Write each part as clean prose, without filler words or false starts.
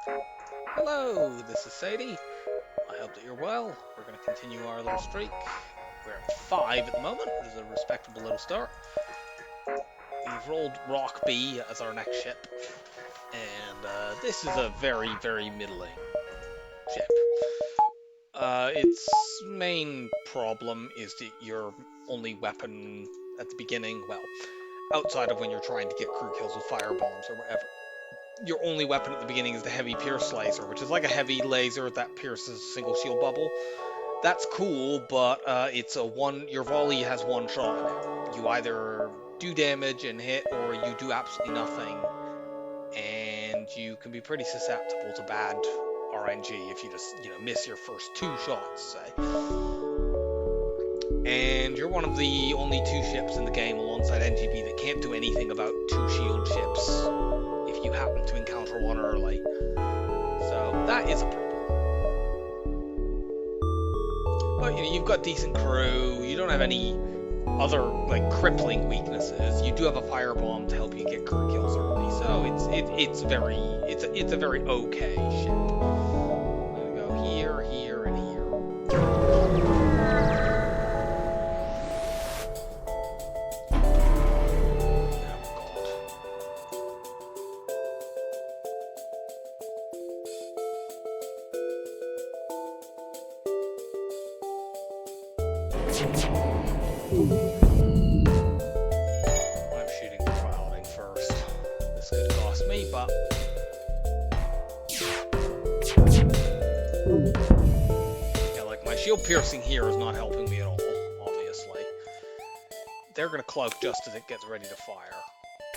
Hello, this is Sadie. I hope that you're well. We're going to continue our little streak. We're at 5 at the moment, which is a respectable little start. We've rolled Rock B as our next ship, and this is a very, very middling ship. Its main problem is that your only weapon at the beginning, well, outside of when you're trying to get crew kills with fire bombs or whatever, your only weapon at the beginning is the heavy pierce laser, which is like a heavy laser that pierces a single shield bubble. That's cool, but it's a one. Your volley has one shot. You either do damage and hit, or you do absolutely nothing, and you can be pretty susceptible to bad RNG if you just miss your first 2 shots, say. And you're one of the only 2 ships in the game alongside NGB that can't do anything about 2 shield ships if you happen to encounter one early. So that is a problem. But you've got decent crew, you don't have any other crippling weaknesses. You do have a firebomb to help you get crew kills early, so it's a very okay ship. I'm gonna go here, here, and here. I'm shooting the piloting first. This could cost me, but yeah, my shield piercing here is not helping me at all, obviously. They're gonna cloak just as it gets ready to fire.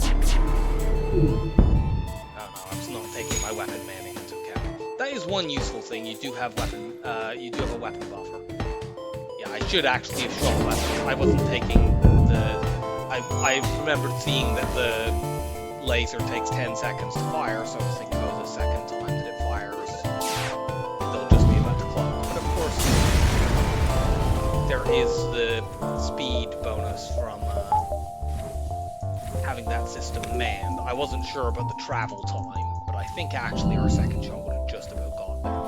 Oh no, I'm just not taking my weapon manning into account. That is one useful thing. You do have a weapon buffer. I should actually have shot weapons. I wasn't taking I remembered seeing that the laser takes 10 seconds to fire, so I was thinking, oh, the second time that it fires, they'll just be about to cloak. But of course, there is the speed bonus from having that system manned. I wasn't sure about the travel time, but I think actually our second shot would have just about got there.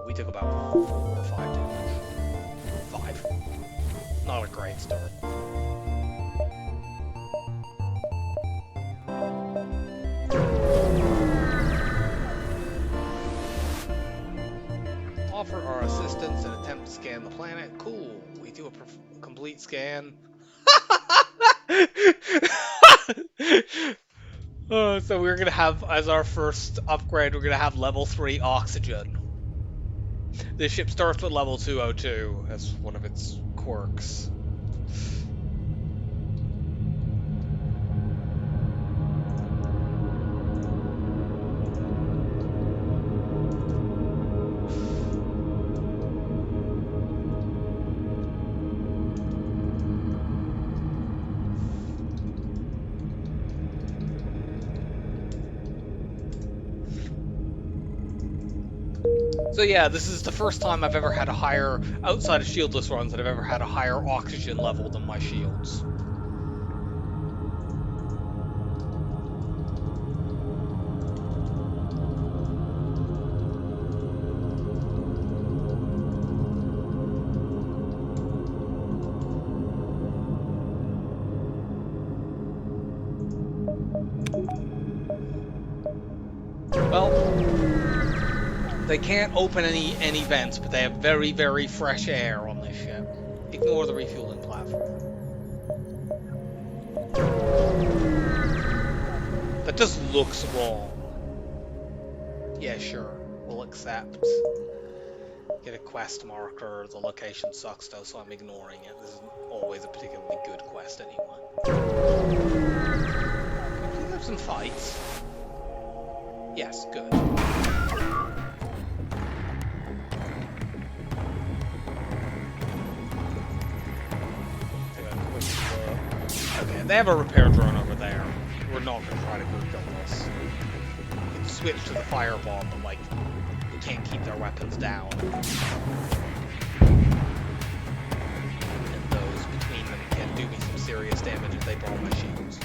We took about 4 or 5 damage. 5. Not a great start. Offer our assistance and attempt to scan the planet. Cool. We do a complete scan. So we're going to have, as our first upgrade, we're going to have level 3 oxygen. This ship starts with level 202 as one of its quirks. So yeah, this is the first time I've ever had a higher, outside of shieldless runs, that I've ever had a higher oxygen level than my shields. Well, they can't open any vents, but they have very, very fresh air on this ship. Ignore the refueling platform. That just looks wrong. Yeah, sure. We'll accept. Get a quest marker. The location sucks though, so I'm ignoring it. This isn't always a particularly good quest anyway. Please have some fights. Yes, good. Okay, they have a repair drone over there. We're not going to try to group kill this. We can switch to the firebomb, but we can't keep their weapons down. And those between them can do me some serious damage if they bomb my shields.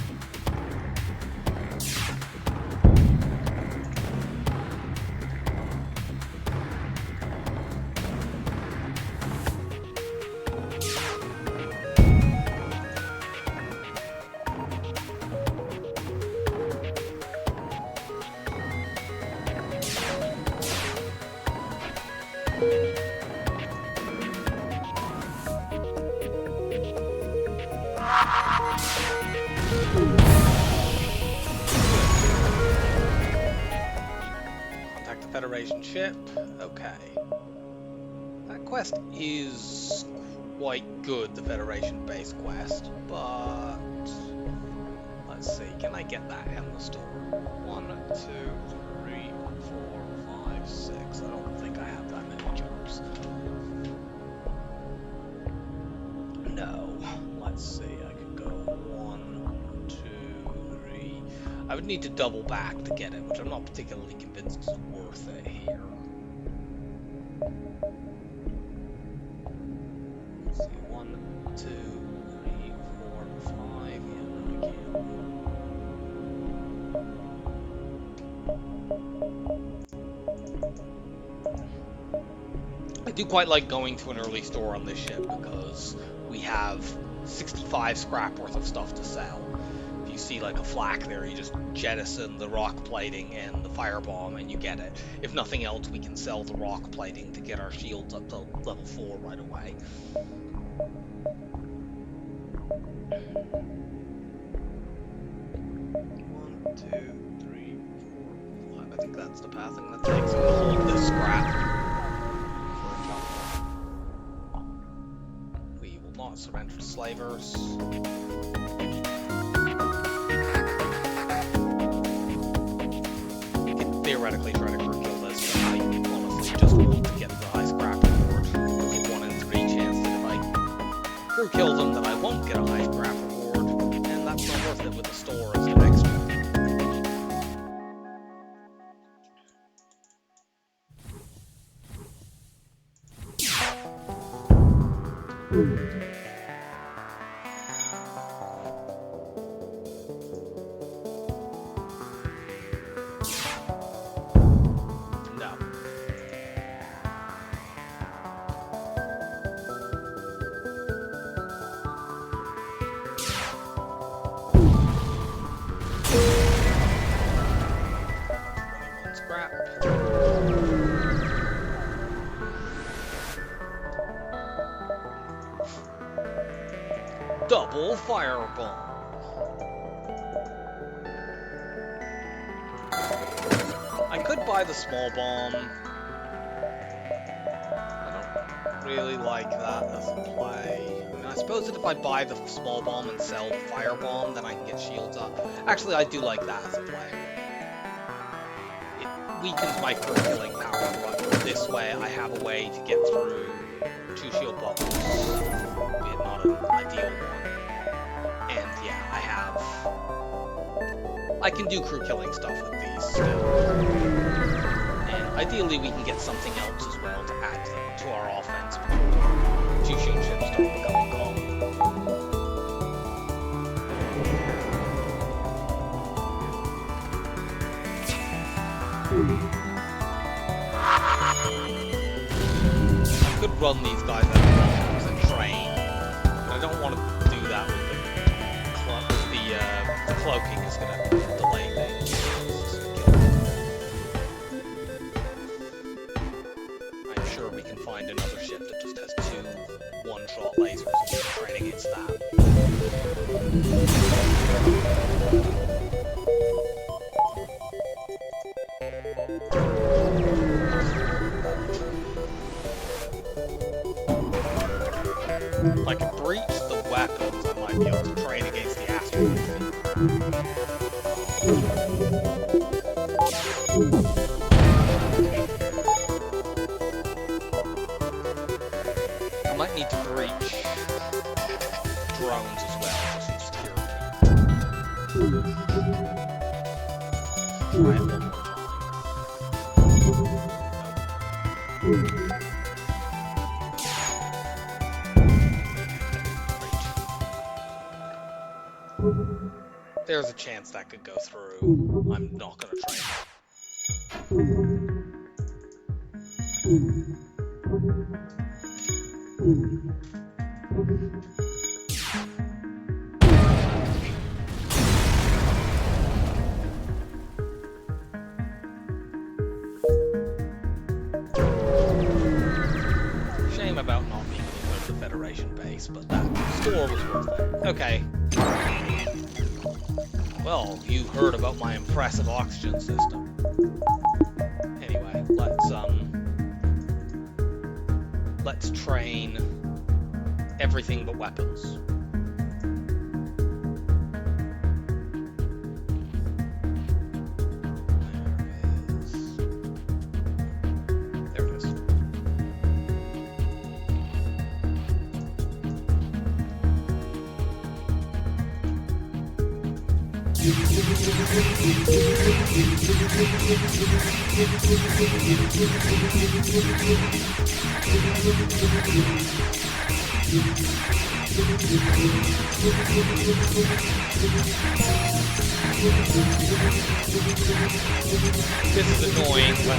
Federation ship. Okay. That quest is quite good, the Federation base quest, but let's see, can I get that in the store? 1, 2, 3, 4, 5, 6. I don't think I have that many jobs. No. Let's see, I could go 1, 2, 3. I would need to double back to get it, which I'm not particularly convinced is worth it here. Let's see, 1, 2, 3, 4, 5. Yeah, no, I can't. I do quite like going to an early store on this ship because we have 65 scrap worth of stuff to sell. If you see like a flak there, you just jettison the rock plating and the firebomb and you get it. If nothing else, we can sell the rock plating to get our shields up to level 4 right away. One, two, 3, 4, 5. I think that's the path I'm going to take, so we'll hold this scrap. Surrender slavers. We could theoretically try to crew kill this, but I honestly just want to get the high scrap reward. Take 1 in 3 chance that if I crew kill them, that I won't get a high scrap reward, and that's not worth it with the store as an extra. Double firebomb. I could buy the small bomb. I don't really like that as a play. I mean, I suppose that if I buy the small bomb and sell the firebomb, then I can get shields up. Actually, I do like that as a play. It weakens my crew killing power, but this way I have a way to get through 2 shield bubbles, albeit not an ideal one. And yeah, I can do crew killing stuff with these still. And ideally we can get something else as well to add to our offense before 2 shield ships start becoming common. I could run these guys out of bombs and train, but I don't want to do that with the cloaking is going to delay things. I'm sure we can find another ship that just has 2 one-shot lasers and we can train against that. If I can breach the weapons, I might be able to train against the asteroid. I might need to breach drones as well, just for security. Try it one more time. There's a chance that could go through. I'm not going to try Shame about not being able to go to the Federation base, but that store was worth it. Okay. Well, you heard about my impressive oxygen system. Anyway, let's train everything but weapons. There it is. This is annoying, but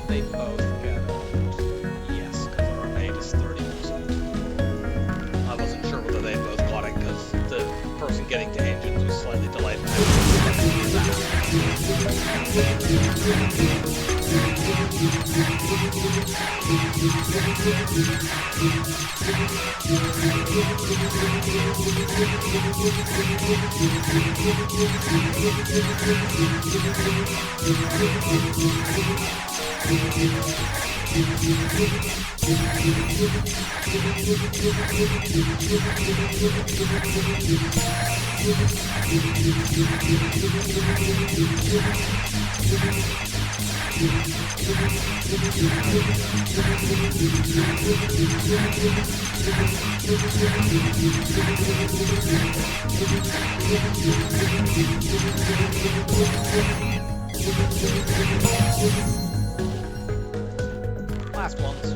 they both get it. Yes, because our aid is 30%. I wasn't sure whether they both got it because the person getting to engines was slightly delayed. Last ones.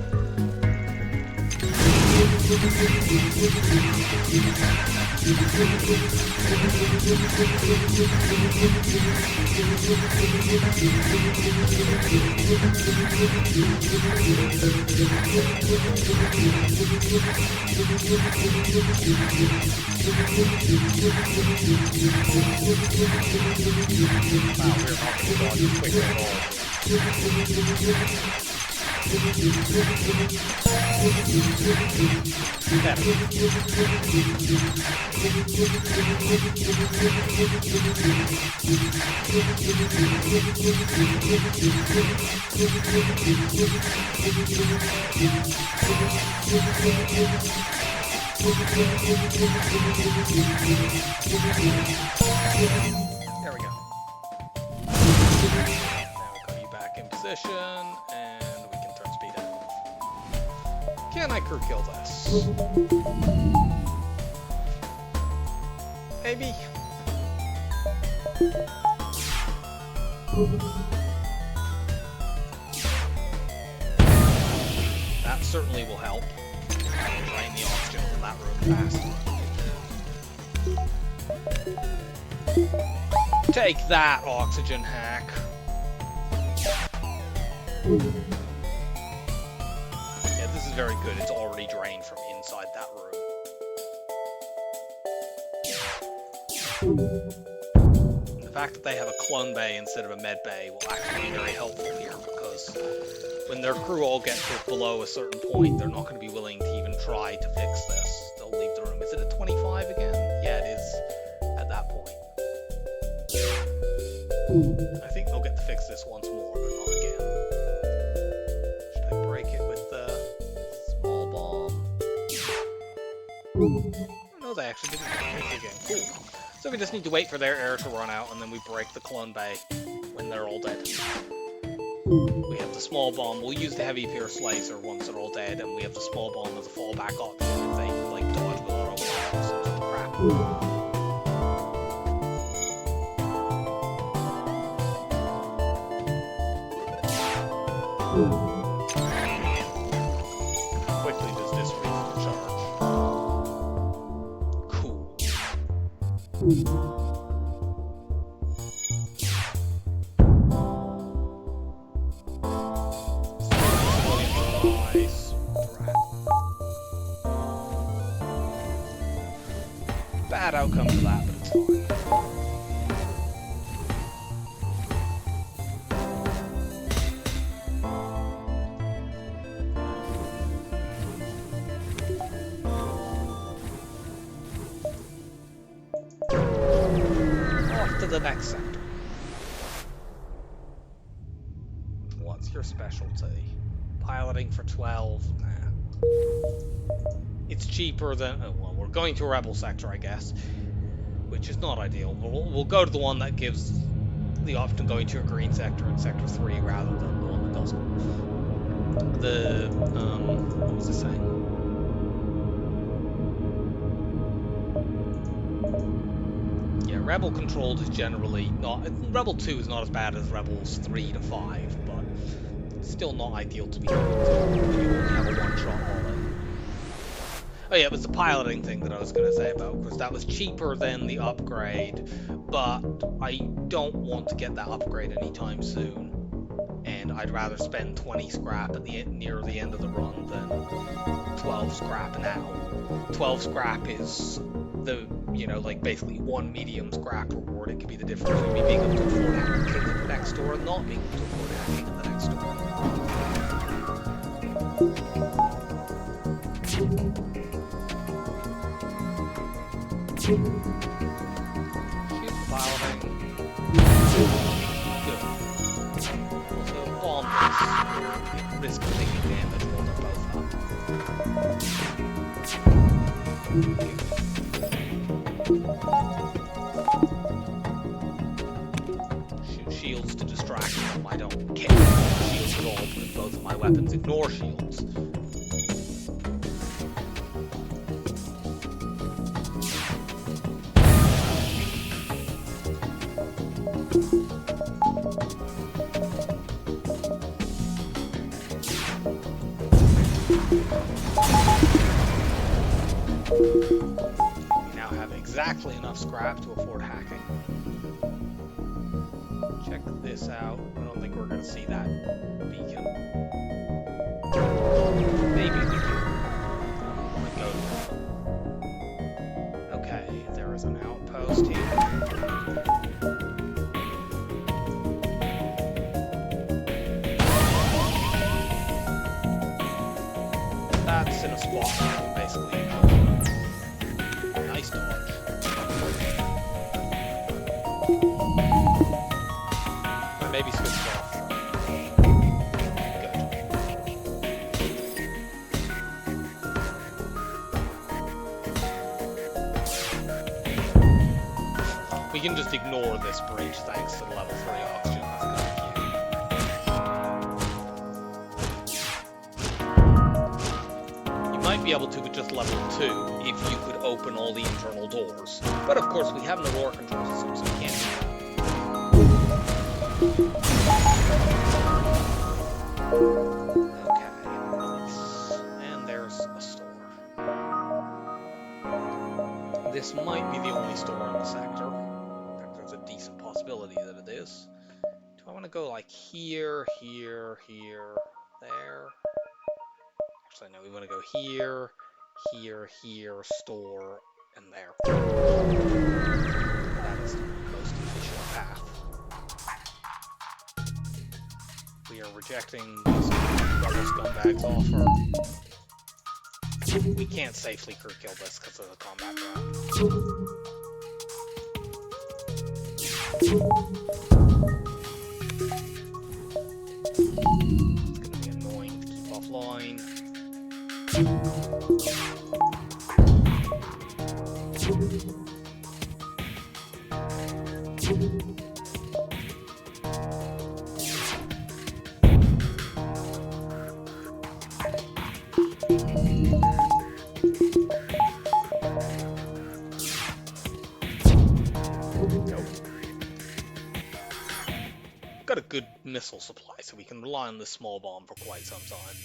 Wow, we're not going to go quickly at all. There we go. Now we'll cut you back in position, and we can turn speed up. Can I crew kill this? Maybe. That certainly will help. Drain the oxygen from that room fast. Take that, oxygen hack. Yeah, this is very good. It's already drained from inside that room. And the fact that they have a clone bay instead of a med bay will actually be very helpful here, because when their crew all get to below a certain point, they're not going to be willing to even try to fix this. They'll leave the room. Is it at 25 again? Yeah, it is at that point. I think they'll get to fix this once more, but not again. Should I break it with the small bomb? No, they actually didn't break it again. Cool. So we just need to wait for their air to run out, and then we break the clone bay when they're all dead. We have the small bomb. We'll use the heavy pierce slicer once they're all dead, and we have the small bomb as a fallback option if they like dodge with auto fire or something crap. How quickly does this recharge? Cool. Nice. Bad outcome for that, but it's fine. Off to the next sector. What's your specialty? Piloting for 12? Nah. It's cheaper than... Oh, well, we're going to a rebel sector, I guess. Which is not ideal. We'll go to the one that gives the option of going to a green sector in Sector 3 rather than the one that doesn't. What was I saying? Yeah, Rebel controlled is generally not... Rebel 2 is not as bad as Rebels 3 to 5, but still not ideal to be going to when you only have a one-shot bullet. Oh yeah, it was the piloting thing that I was going to say about, because that was cheaper than the upgrade, but I don't want to get that upgrade anytime soon. And I'd rather spend 20 scrap at near the end of the run than 12 scrap now. 12 scrap is the, you know, like basically one medium scrap reward. It could be the difference between me being able to afford hacking at the next store and not being able to afford hacking at the next store. Shoot piloting. Good. Also, bomb this. Risk taking damage while they're both up. Shoot shields to distract them. I don't care about shields at all, because both of my weapons ignore shields. We now have exactly enough scrap to afford hacking. Check this out. I don't think we're going to see that beacon. Maybe we do. Go. Okay, there is an outpost here. That's in a spot where we basically nice dodge. Or maybe switch it off. Good. We can just ignore this breach thanks to the level 3 oxygen. That's kind of might be able to with just level 2 if you could open all the internal doors. But of course we have an aurora control system, so we can't do that. Okay, nice. And there's a store. This might be the only store in the sector. In fact, there's a decent possibility that it is. Do I want to go like here, here, here, there? Actually, no, we want to go here, here, here, store, and there. That is the most efficient path. We are rejecting this rebel scumbags offer. We can't safely crew kill this because of the combat ground. Got a good missile supply, so we can rely on this small bomb for quite some time.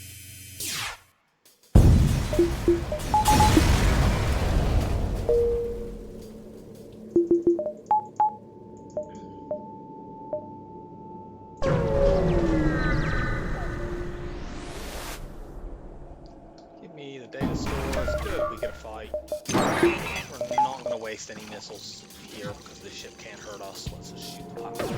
Give me the data stores. Good, we get a fight. We're not going to waste any missiles here because this ship can't hurt us. Let's just shoot the pilot.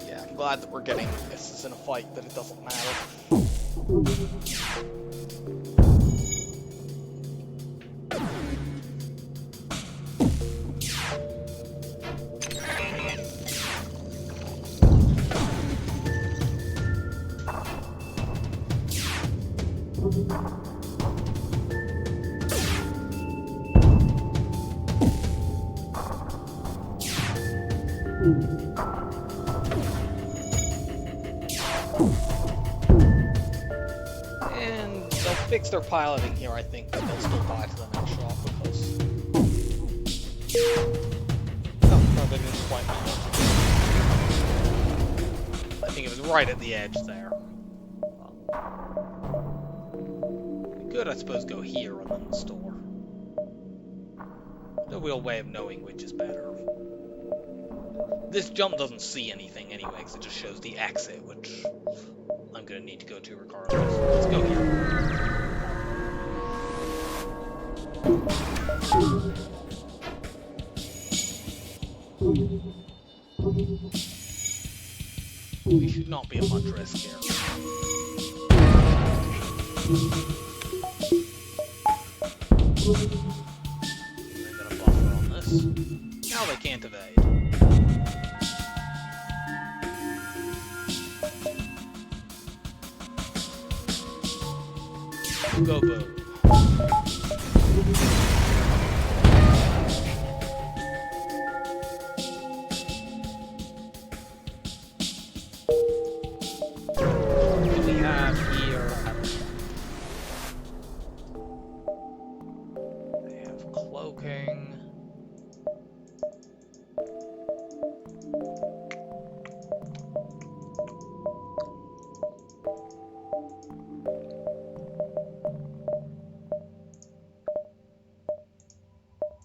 Yeah, I'm glad that we're getting misses in a fight, that it doesn't matter. And they'll fix their piloting here, I think, but they'll still die to the next shot because... Oh, no, they didn't quite manage. I think it was right at the edge there. We could, I suppose, go here and then the store. No real way of knowing which is better. This jump doesn't see anything anyway, because it just shows the exit, which I'm going to need to go to regardless. Let's go here. We should not be at much risk here. I'm going to buffer on this. Now they can't evade. Go boom. What do we have here? They have cloaking.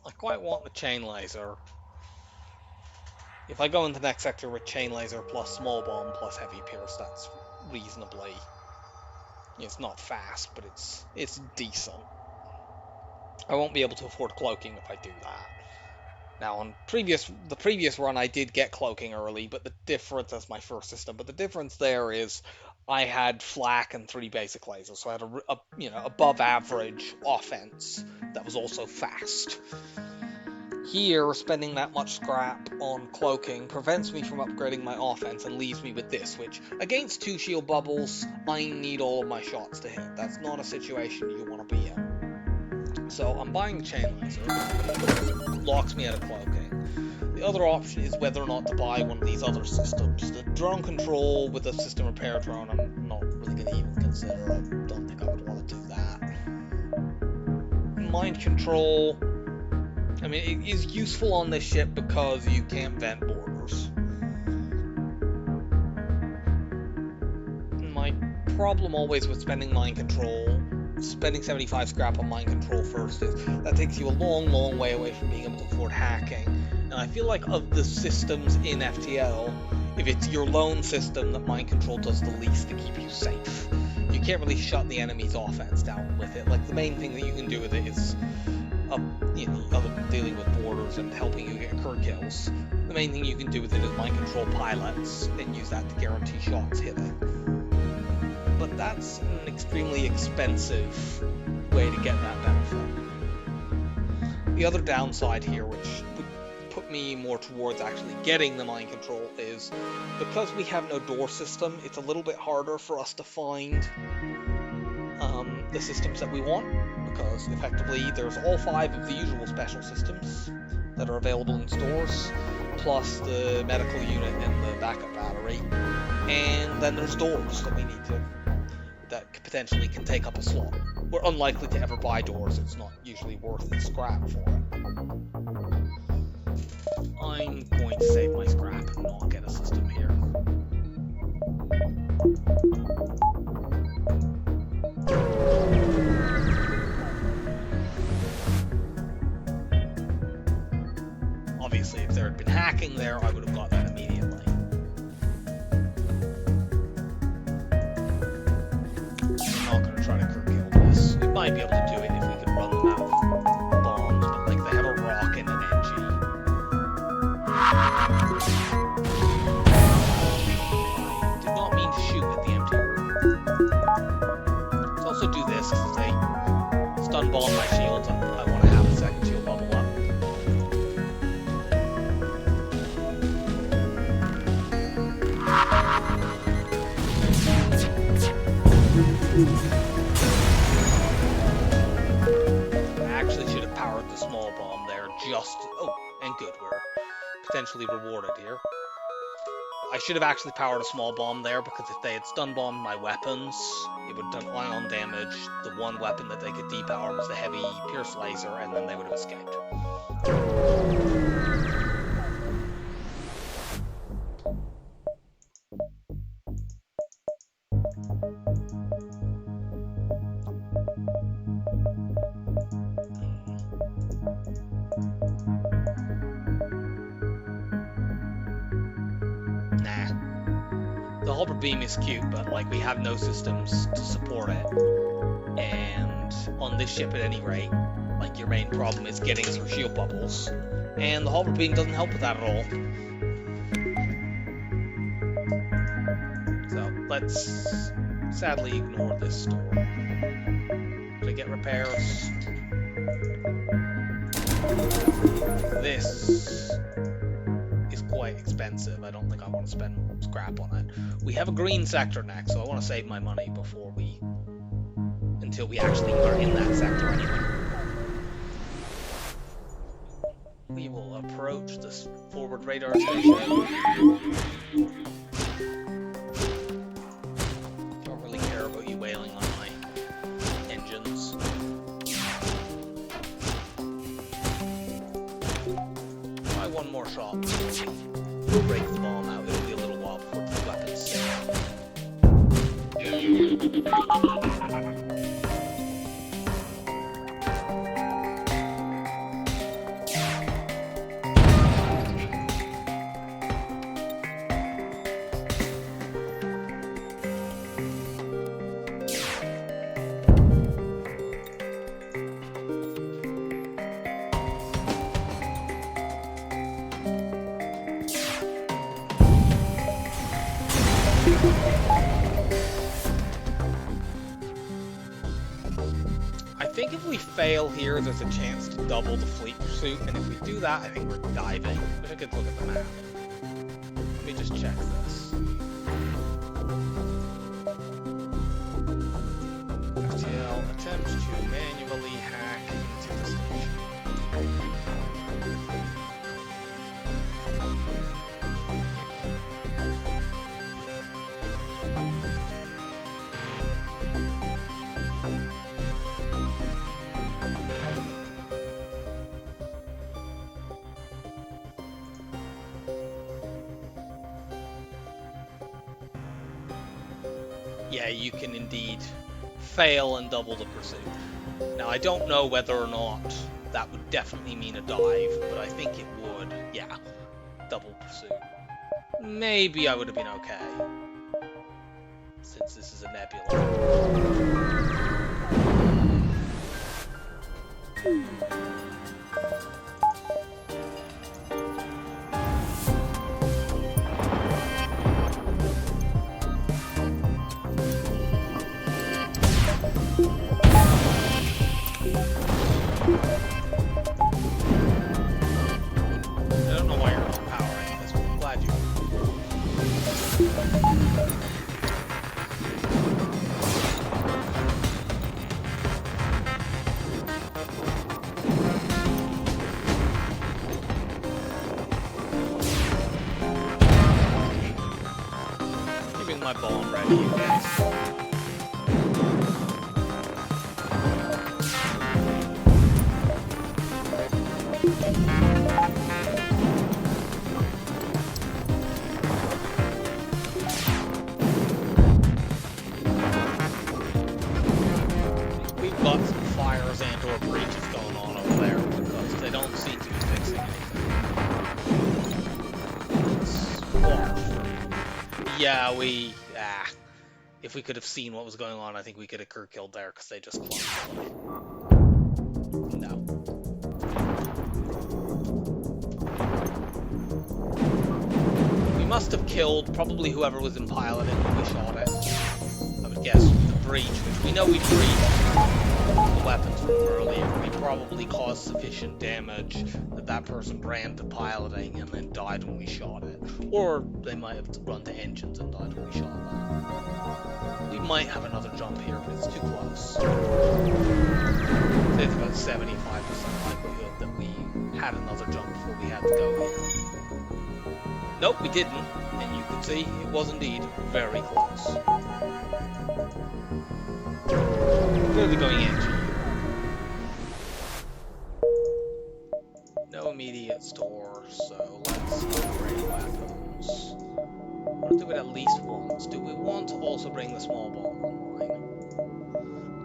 I quite want the chain laser. If I go into the next sector with chain laser plus small bomb plus heavy pierce, that's reasonably... It's not fast, but it's decent. I won't be able to afford cloaking if I do that. Now, on the previous run, I did get cloaking early, but the difference, as my first system, but the difference there is I had flak and 3 basic lasers, so I had a above average offense that was also fast. Here, spending that much scrap on cloaking prevents me from upgrading my offense and leaves me with this, which, against 2 shield bubbles, I need all of my shots to hit. That's not a situation you want to be in. So I'm buying the chain laser, locks me out of cloaking. The other option is whether or not to buy one of these other systems. The drone control with a system repair drone, I'm not really going to even consider. I don't think I would want to do that. Mind control... I mean, it is useful on this ship because you can't vent borders. My problem always with spending mind control, spending 75 scrap on mind control first, is that takes you a long, long way away from being able to afford hacking. And I feel like of the systems in FTL, if it's your lone system, that mind control does the least to keep you safe. You can't really shut the enemy's offense down with it. Like, the main thing that you can do with it is... other than dealing with borders and helping you get cur kills, the main thing you can do with it is mind control pilots and use that to guarantee shots hitting. But that's an extremely expensive way to get that benefit. The other downside here, which would put me more towards actually getting the mind control, is because we have no door system, it's a little bit harder for us to find the systems that we want. because effectively there's all 5 of the usual special systems that are available in stores, plus the medical unit and the backup battery, and then there's doors that we need to, that potentially can take up a slot. We're unlikely to ever buy doors, it's not usually worth the scrap for it. I'm going to save my scrap and not get a system here. Obviously, if there had been hacking there, I would have got that immediately. I'm not going to try to curtail this. We might be able to do it if we could run them out of bombs, but like they have a rock and an NG. I did not mean to shoot at the empty room. Let's also do this because they stun bomb my shields and I want to have a second shield bubble up. I actually should have powered the small bomb there just... Oh, and good, we're potentially rewarded here. I should have actually powered a small bomb there, because if they had stun bombed my weapons, it would have done ion damage. The one weapon that they could depower was the heavy pierce laser, and then they would have escaped. The Hopper Beam is cute, but like we have no systems to support it. And on this ship at any rate, like your main problem is getting through shield bubbles. And the Hopper Beam doesn't help with that at all. So let's sadly ignore this store. Can I get repairs? This is quite expensive. I don't think I want to spend scrap on it. We have a green sector next, so I want to save my money until we actually are in that sector anyway. We will approach this forward radar station. Don't really care about you wailing on my engines. Try one more shot. We'll break the bomb out. It'll be a little while before the weapons stay out. I think if we fail here, there's a chance to double the fleet pursuit, and if we do that, I think we're diving. Wish I could look at the map. Let me just check this. FTL attempts to manually hack into the station. Yeah, you can indeed fail and double the pursuit. Now, I don't know whether or not that would definitely mean a dive, but I think it would. Yeah, double pursuit. Maybe I would have been okay, since this is a nebula. my bomb ready in case. We've got some fires and or breaches going on over there because they don't seem to be fixing anything. Yeah, if we could have seen what was going on, I think we could have killed there because they just clumped away. No. We must have killed probably whoever was in piloting when we shot it. I would guess the breach, which we know we breached the weapons from earlier. We probably caused sufficient damage that person ran to piloting and then died when we shot it. Or they might have run to engines and died when we shot that. We might have another jump here, but it's too close. There's about 75% likelihood that we had another jump before we had to go here. Nope, we didn't, and you can see it was indeed very close. Clearly going engine. No immediate store, so let's upgrade weapons. We'll do it at least once. Do we want to also bring the small bomb online?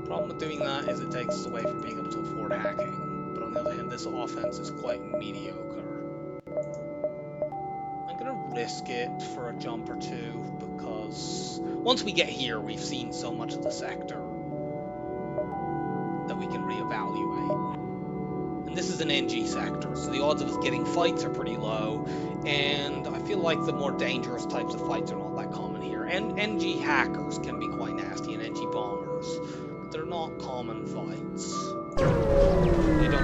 The problem with doing that is it takes us away from being able to afford hacking, but on the other hand, this offense is quite mediocre. I'm gonna risk it for a jump or two, because once we get here, we've seen so much of the sector that we can reevaluate. And this is an NG sector, so the odds of us getting fights are pretty low, and I feel like the more dangerous types of fights are not that common here. And NG hackers can be quite nasty, and NG bombers, but they're not common fights.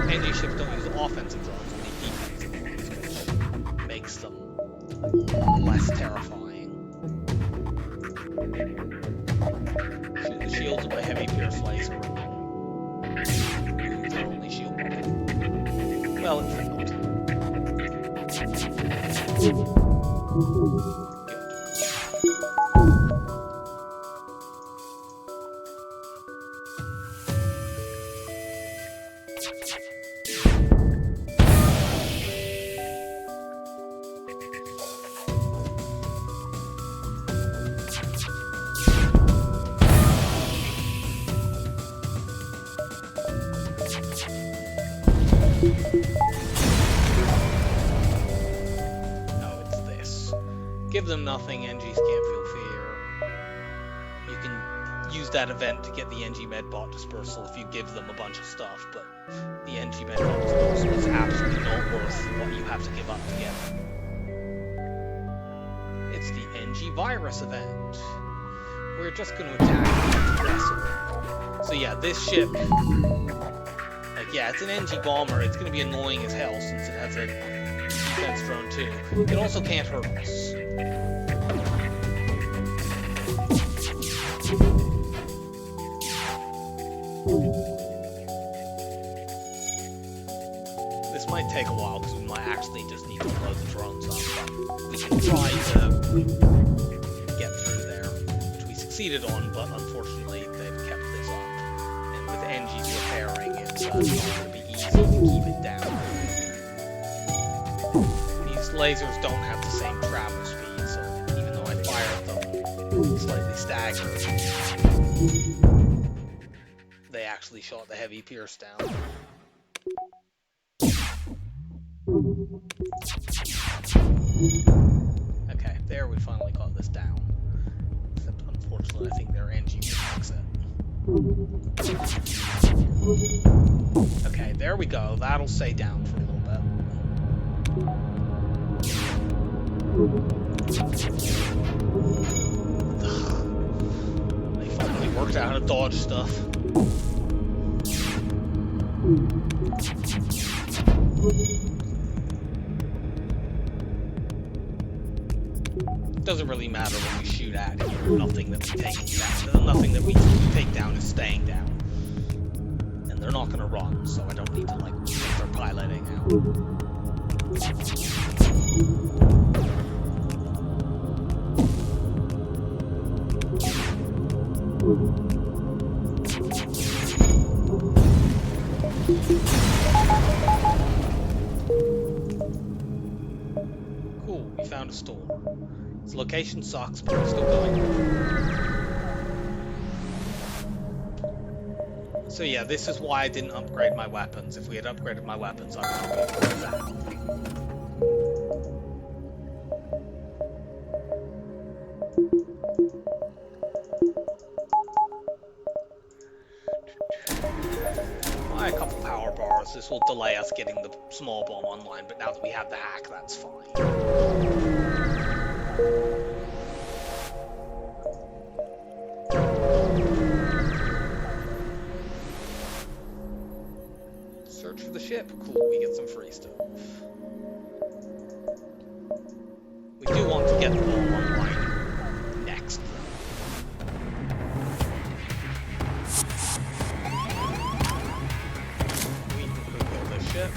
NG ships don't use offensive drones, only defensive ones, which makes them less terrifying. Shoot the shields with my heavy pierce laser. They're only shield weapon. Well, it failed. Good. Give them nothing, NGs can't feel fear. You can use that event to get the NG Medbot dispersal if you give them a bunch of stuff, but the NG Medbot dispersal is absolutely not worth what you have to give up to get it. It's the NG Virus event. We're just going to attack aggressively. So yeah, this ship, like yeah, it's an NG bomber, it's going to be annoying as hell since it has a defense drone too. It also can't hurt us. This might take a while because we might actually just need to load the drones up, but we can try to get through there, which we succeeded on, but unfortunately they've kept this up. And with NGs repairing, it's not going to be easy to keep it down. These lasers don't have the same travel speed, so even though I fired them slightly staggered, they actually shot the heavy pierce down. Okay, there we finally got this down. Except unfortunately I think their NG will fix it. Okay, there we go. That'll stay down for a little bit. They finally worked out how to dodge stuff. It doesn't really matter what we shoot at here. Nothing that we take down, nothing that we take down is staying down. And they're not gonna run, so I don't need to like get their piloting out. Cool, we found a store. Its location sucks, but we're still going. So yeah, this is why I didn't upgrade my weapons. If we had upgraded my weapons, I would not be able to do that. Buy a couple power bars. This will delay us getting the small bomb online, but now that we have the hack, that's fine. Search for the ship. Cool, we get some free stuff. We do want to get the bomb online next, though. We can kill this ship.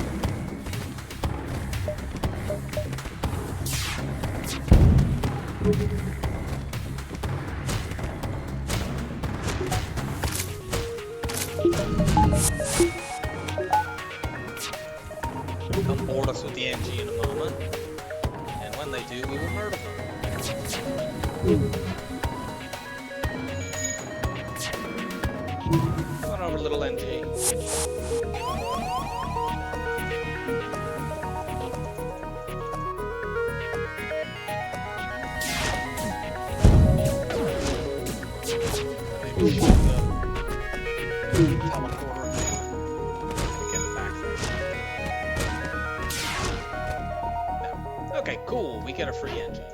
Come board us with the NG in a moment, and when they do, we will murder them. Come on over, little NG. Maybe shoot the teleporter thing. Get it back there. No. Okay, cool. We get a free engine.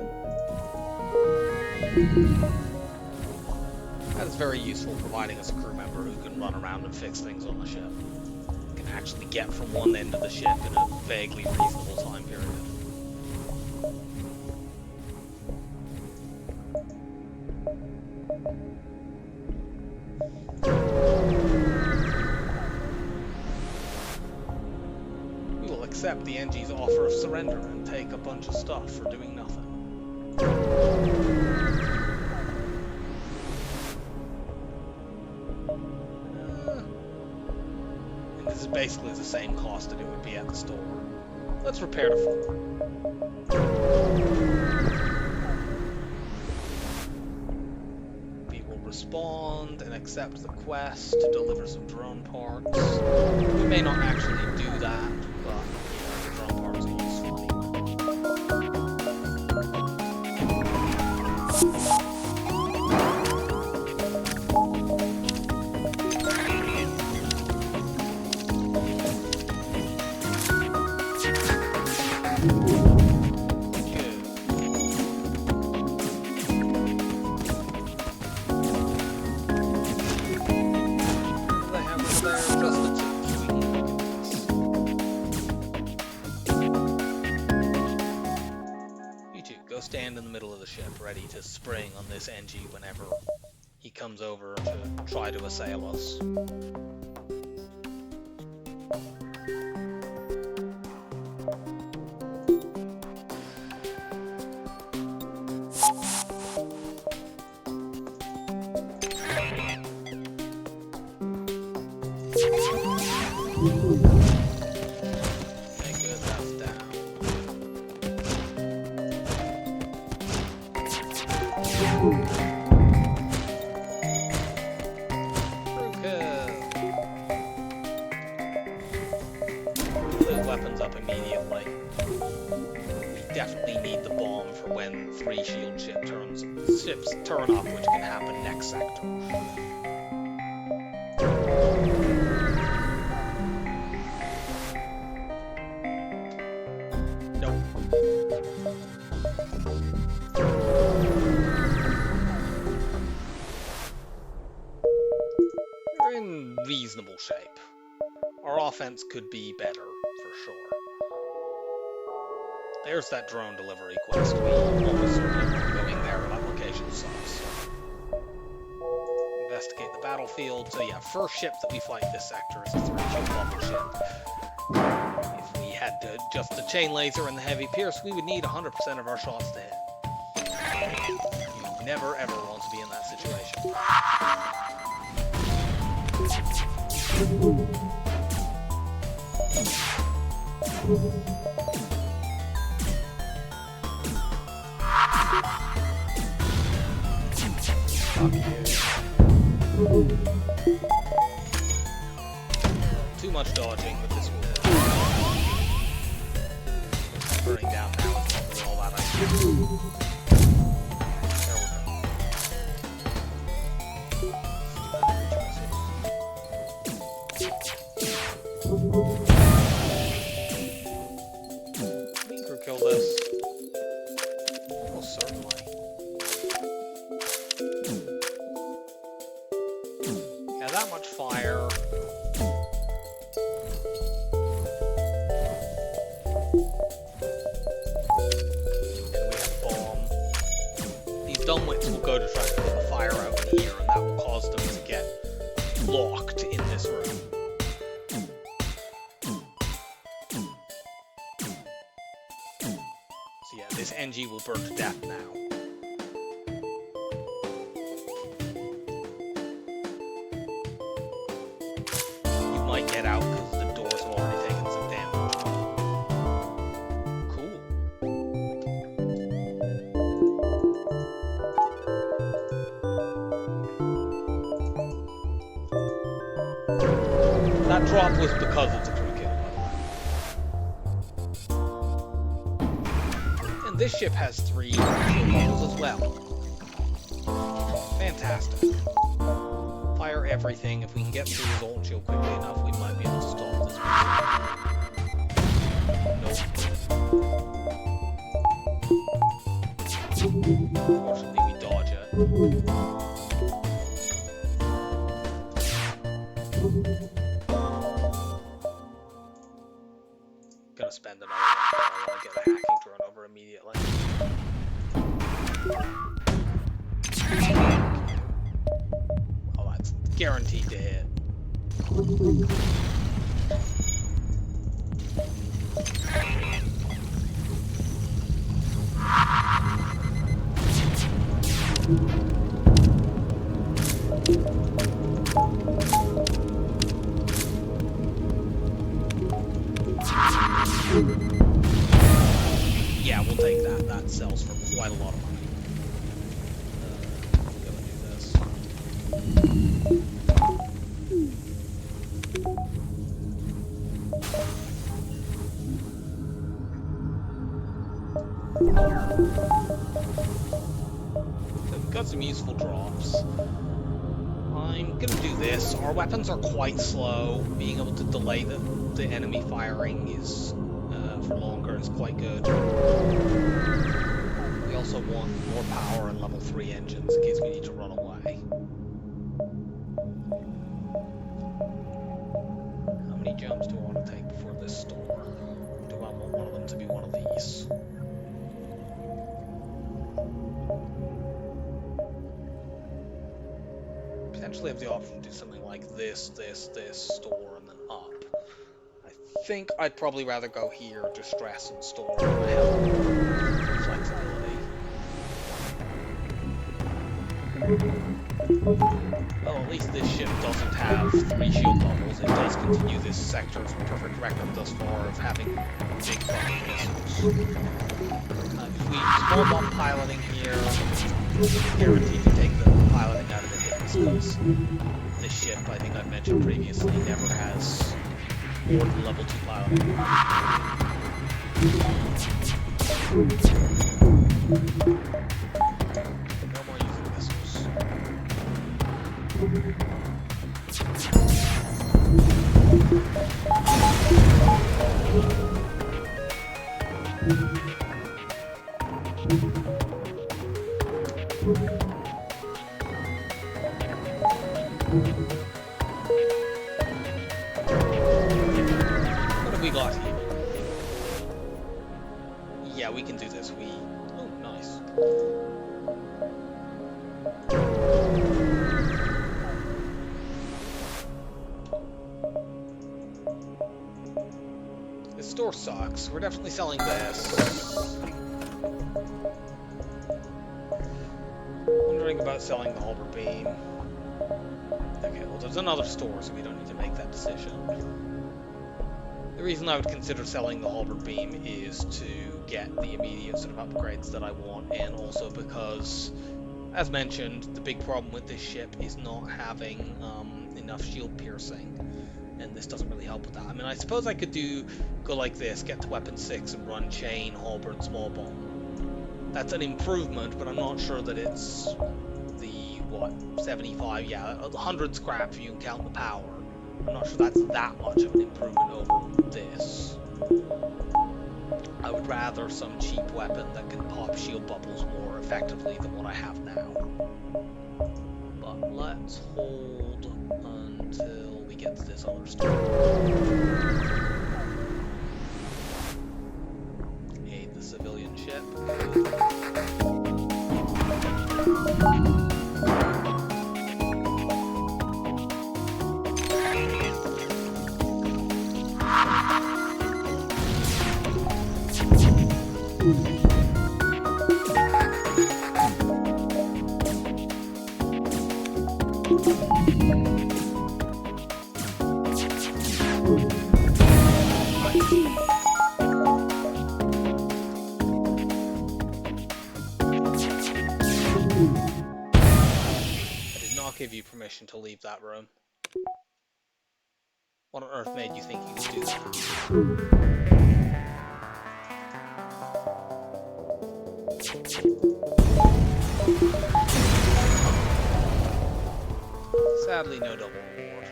That is very useful, providing us a crew member who can run around and fix things on the ship. Can actually get from one end of the ship in a vaguely reasonable time period. We will accept the NG's offer of surrender and take a bunch of stuff for doing nothing. And this is basically the same cost that it would be at the store. Let's repair the floor. We will respond and accept the quest to deliver some drone parts. We may not actually do that, but the drone parts are useful stand in the middle of the ship, ready to spring on this NG whenever he comes over to try to assail us. Weapons up immediately. We definitely need the bomb for when 3 shield ships turn up, which can happen next sector. Nope. We're in reasonable shape. Our offense could be better, for sure. There's that drone delivery quest. We almost certainly weren't going there. That location sucks. Investigate the battlefield. So yeah, first ship that we fight this sector is a 3-ship bubble ship. If we had just the chain laser and the heavy pierce, we would need 100% of our shots to hit. You never ever want to be in that situation. Too much dodging with this war. Burning down now is not really all that idea. Linker kill this. Almost certainly. Yeah, that much fire. Dunwits will go to try to put the fire out in here, and that will cause them to get locked in this room. So yeah, this NG will burn to death now. You might get out because the doors have already taken some damage. Cool. That drop was because of the crew kill, by the way. And this ship has 3 shield bubbles as well. Fantastic. Fire everything. If we can get through his ult shield quickly enough, we might be able to stop this. Nope. Unfortunately, we dodge it. Gonna spend another one, but I want to get a hacking turn over immediately. Oh, that's guaranteed to hit. Yeah, we'll take that. That sells for quite a lot of money. I'm gonna do this. So we've got some useful drops. I'm gonna do this. Our weapons are quite slow. Being able to delay the enemy firing is for longer is quite good. We also want more power and level 3 engines in case we need to run away. How many jumps do I want to take before this store? Do I want one of them to be one of these? Potentially have the option to do something like this, store, and then up. I think I'd probably rather go here, distress, and store my health flexibility. Well, at least this ship doesn't have 3 shield bubbles. It does continue this sector's perfect record thus far of having big fucking missiles. If we small bomb piloting here, guaranteed to take the piloting out of the hits, because this ship, I think I've mentioned previously, never has more than level 2 piloting. No more using missiles. What have we got here? Yeah, we can do this. Oh, nice. This store sucks. We're definitely selling this. Wondering Learning about selling the halberd beam. Okay, well there's another store, so we don't need to make that decision. The reason I would consider selling the halberd beam is to get the immediate sort of upgrades that I want, and also because, as mentioned, the big problem with this ship is not having enough shield piercing, and this doesn't really help with that. I mean, I suppose I could go like this, get to weapon 6 and run chain, halberd, small bomb. That's an improvement, but I'm not sure that it's the, what, 75, yeah, 100 scrap if you can count the power. I'm not sure that's that much of an improvement over this. I would rather some cheap weapon that can pop shield bubbles more effectively than what I have now. But let's hold until we get to this other store. Aid the civilian ship. Give you permission to leave that room. What on earth made you think you could do that? Sadly, no double reward.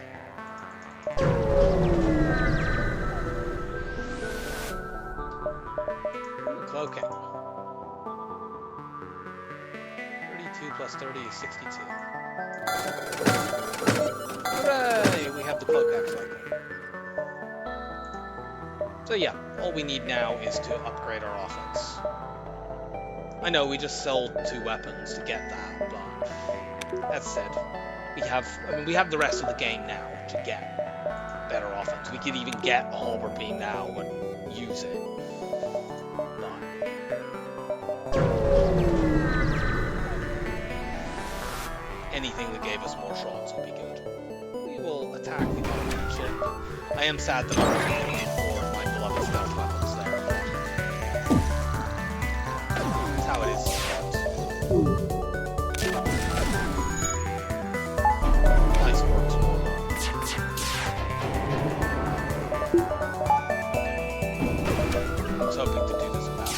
Cloaking. 32 plus 30 is 62. Hooray! We have the cloak cycle. So yeah, all we need now is to upgrade our offense. I know we just sold 2 weapons to get that, but that said, we have the rest of the game now to get better offense. We could even get a halberd beam now and use it. Anything that gave us more shots would be good. We will attack the other ship. I am sad that I wasn't able to afford my beloved stealth weapons there. That's how it is sometimes. Nice work, I was hoping to do this without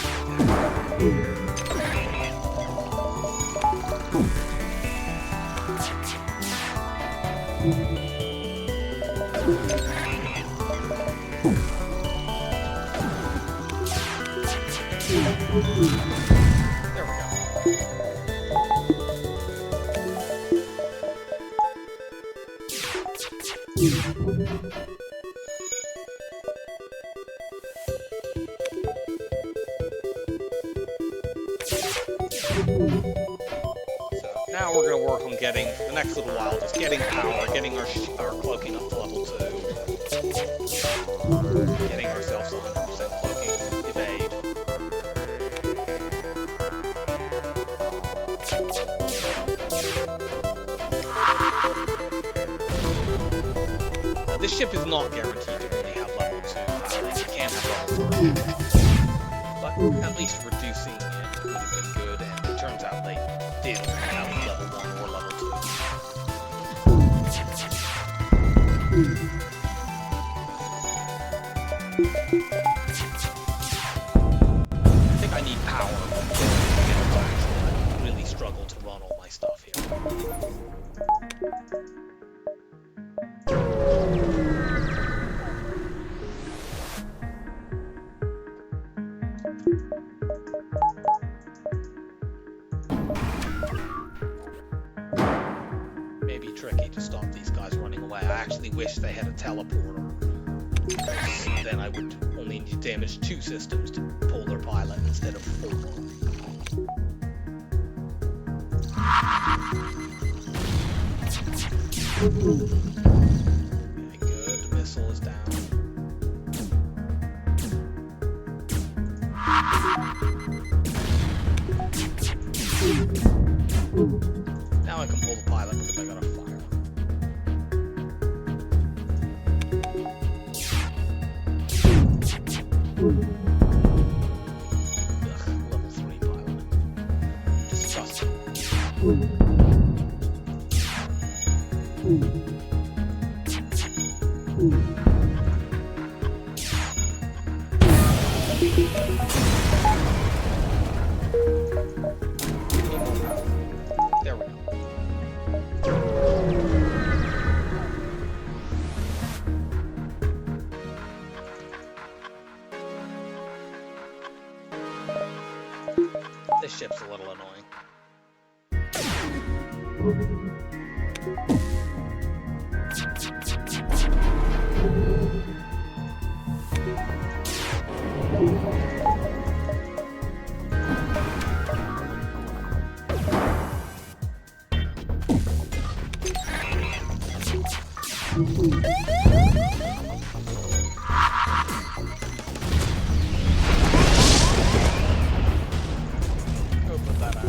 There we go. So now we're going to work on getting, for the next little while, just getting power, getting our cloaking up to level 2. Getting ourselves 100% cloaking, evade. This ship is not guaranteed to only have level 2 piloting. You can't have level 4. But at least reducing it would have been good, and it turns out they did have level 1 or level 2. I think I need power to be able to actually really struggle to run all my stuff here. Maybe tricky to stop these guys running away. I actually wish they had a teleporter. Then I would only need to damage 2 systems to pull their pilot instead of 4. Okay, good. Missile is down. Level 3 pilot. Disgusting. There we go. This ship's a little annoying. Go put that out.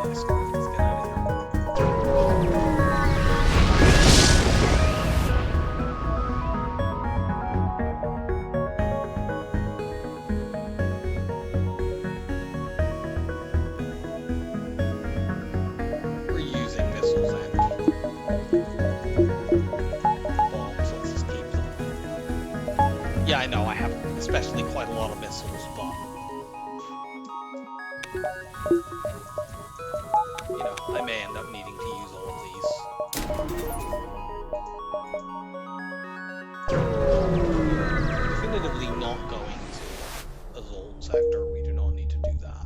Yes, let's get out of here. We're using missiles and bombs. Let's just keep them. Yeah, I know I have especially quite a lot of missiles, but you know, I may end up needing to use all of these. Definitively not going to a zone sector. We do not need to do that.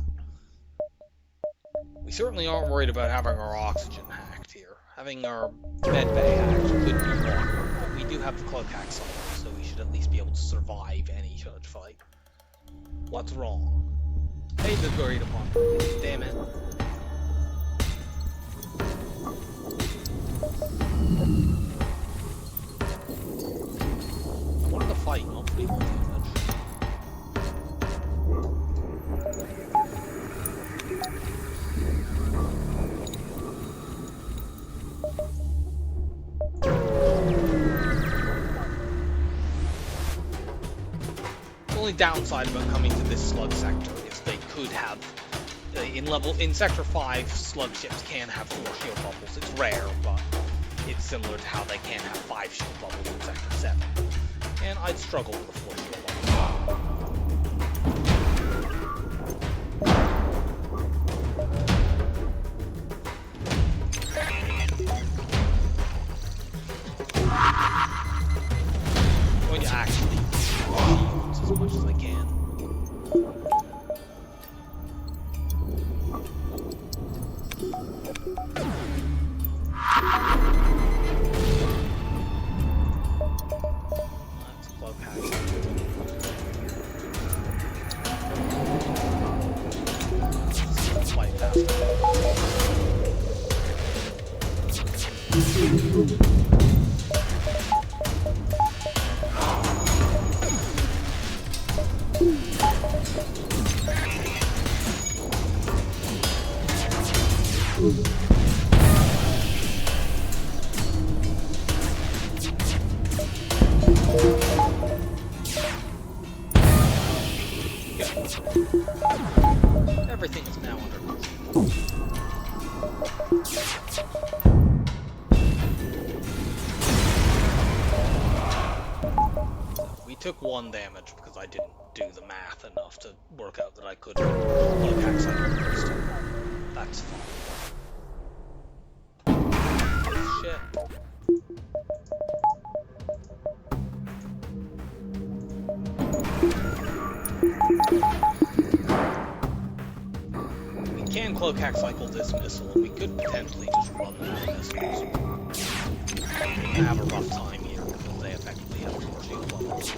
We certainly aren't worried about having our oxygen hacked here. Having our med bay hacked could be awkward, but we do have the cloak hack cycle, so we should at least be able to survive any such fight. What's wrong? Fate is agreed upon. Damn it. I wanted to fight, not to be more damage. The only downside about coming to this slug sector is they could have in sector 5 slug ships can have 4 shield bubbles. It's rare, but it's similar to how they can have 5 shield bubbles in sector 7. And I'd struggle with a 4 shield bubble. I'm going to actually shields as much as I can. Let's cloak hack. Quite fast. Everything is now under control. We took 1 damage because I didn't do the math enough to work out that I could look hack cycle first. That's fine. Shit. We can cloak hack cycle this missile, and we could potentially just run out of missiles. I have a rough time here because they effectively have 4 shield bubbles.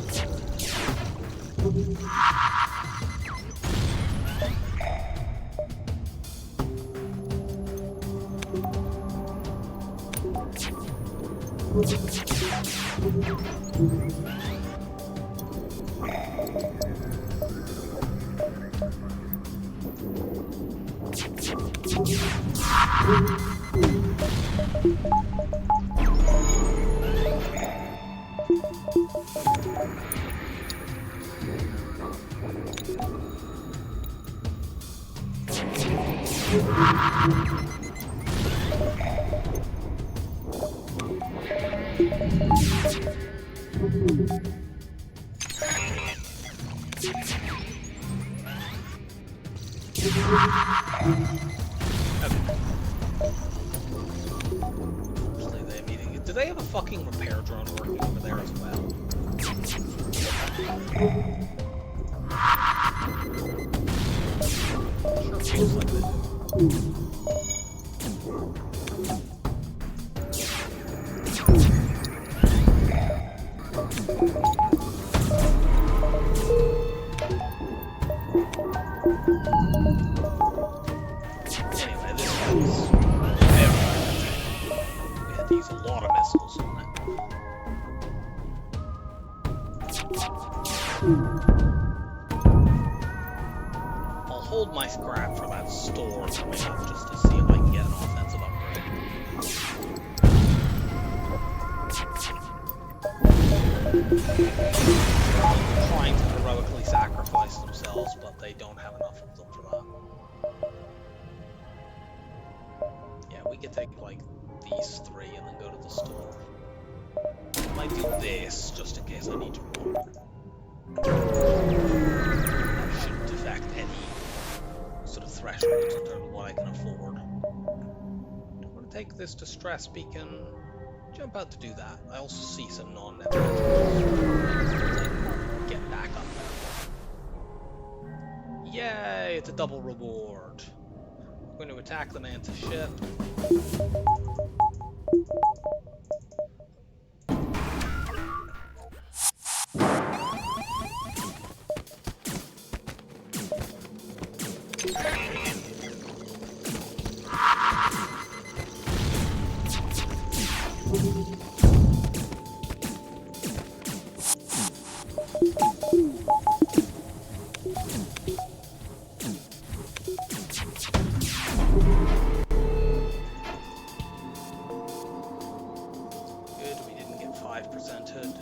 Do they have a fucking repair drone working over there as well? Sure feels like they do. Anyway, this is very we had to use a lot of missiles on it. I'll hold my scrap for that store coming up just to see if I can get an offensive upgrade. Trying to heroically sacrifice themselves, but they don't have enough of them for that. Yeah, we could take like these three and then go to the store. I might do this just in case I need to run. That shouldn't affect any sort of thresholds in terms of what I can afford. I'm going to take this distress beacon, jump out to do that. I also see some non-network. Get back up there. Yay, it's a double reward. I'm going to attack the mantis ship. Good, we didn't get 5% hit.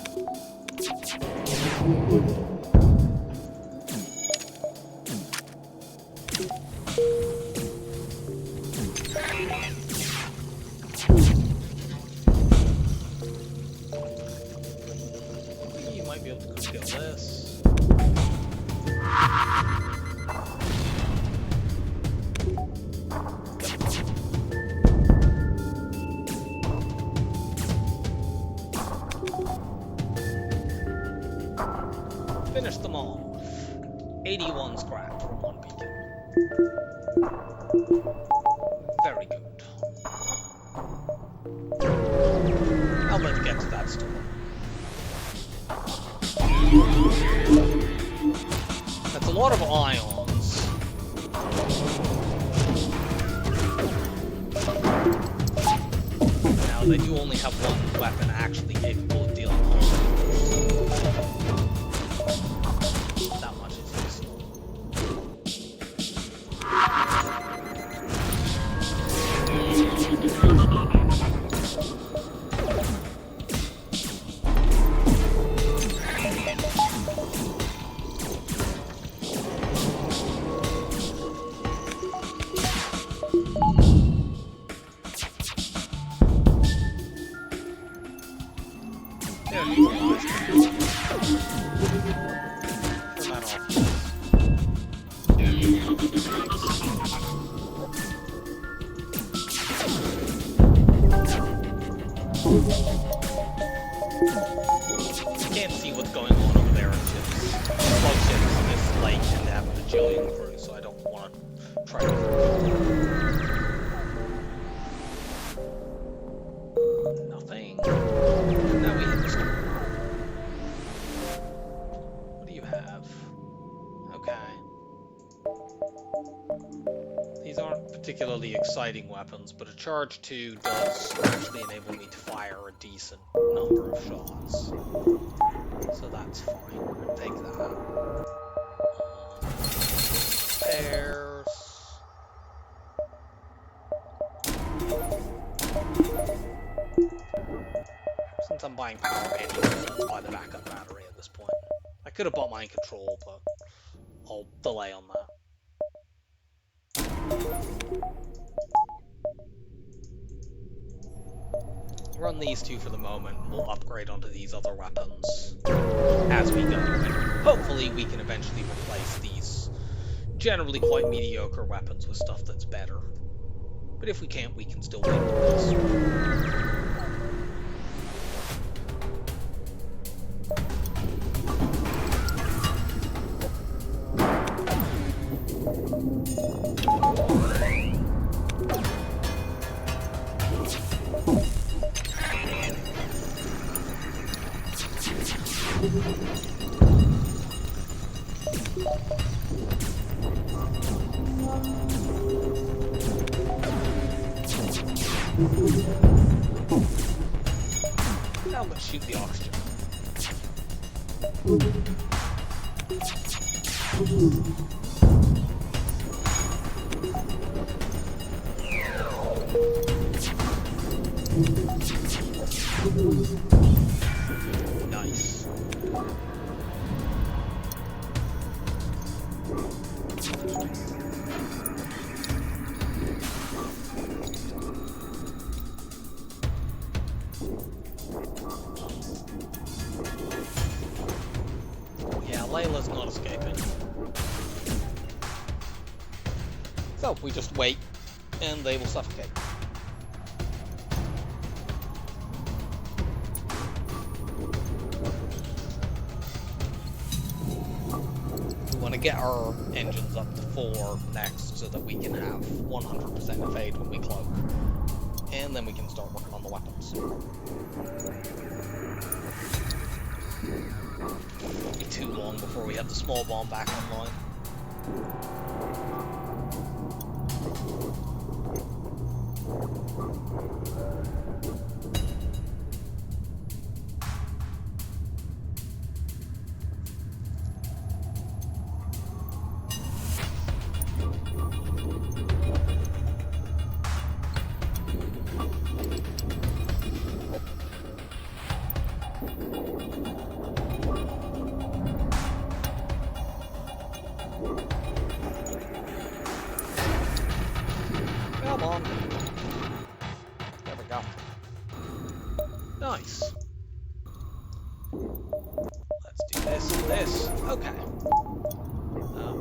You might be able to kill this. Finish them off. 81 scrap for one beacon. Very good. Now let's get to that store. That's a lot of ions. Now they do only have one weapon actually capable of dealing harm. That much is useful. They're neutralized. Turn that off. Can't see what's going on over there in ships. Plug ships in this lake and have a bajillion crew, so I don't want to try to. Nothing. Now we hit the store. What do you have? Okay. These aren't particularly exciting weapons, but a charge 2 does actually enable me to fire a decent number of shots. So that's fine. We're gonna take that. Pairs. Since I'm buying power anyway, let's buy the backup battery at this point. I could have bought mind control, but I'll delay on that. Run these two for the moment, and we'll upgrade onto these other weapons as we go. Hopefully we can eventually replace these generally quite mediocre weapons with stuff that's better. But if we can't, we can still win the race. Now let's shoot the oxygen. Nice. Layla's not escaping. So we just wait and they will suffocate. We want to get our engines up to 4 next so that we can have 100% evade when we cloak. And then we can start working on the weapons. Won't be too long before we have the small bomb back online. Come on. There we go. Nice. Let's do this and this. Okay.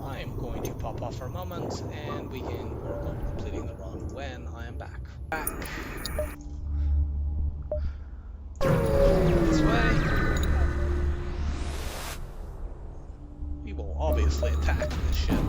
I am going to pop off for a moment, and we can work on completing the run when I am back. This way. We will obviously attack this ship.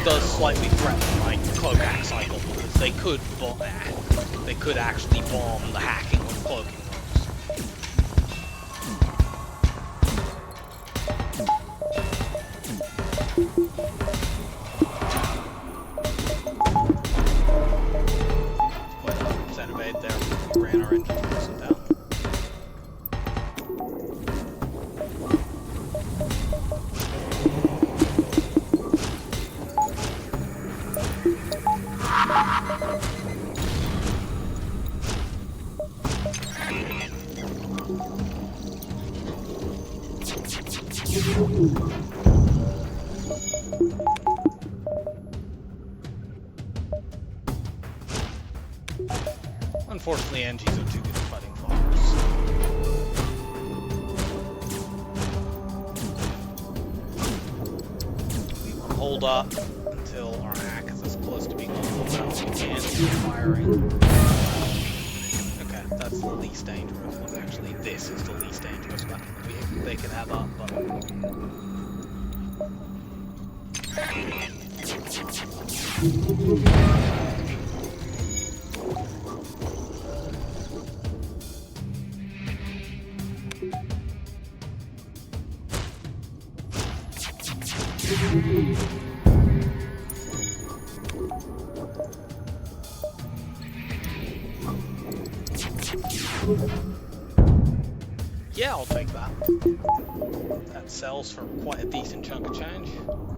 Does slightly threaten my cloak hack cycle because they could actually bomb the hacking when cloaking works. Quite 100% evade there. We ran our engine person down. Unfortunately, NGs are too good at fighting fires. We will hold up until our hack is as close to being pulled out as we can. Firing. Okay, that's the least dangerous one. Actually, this is the least dangerous weapon that they can have up, but... Yeah, I'll take that. That sells for quite a decent chunk of change. Oh.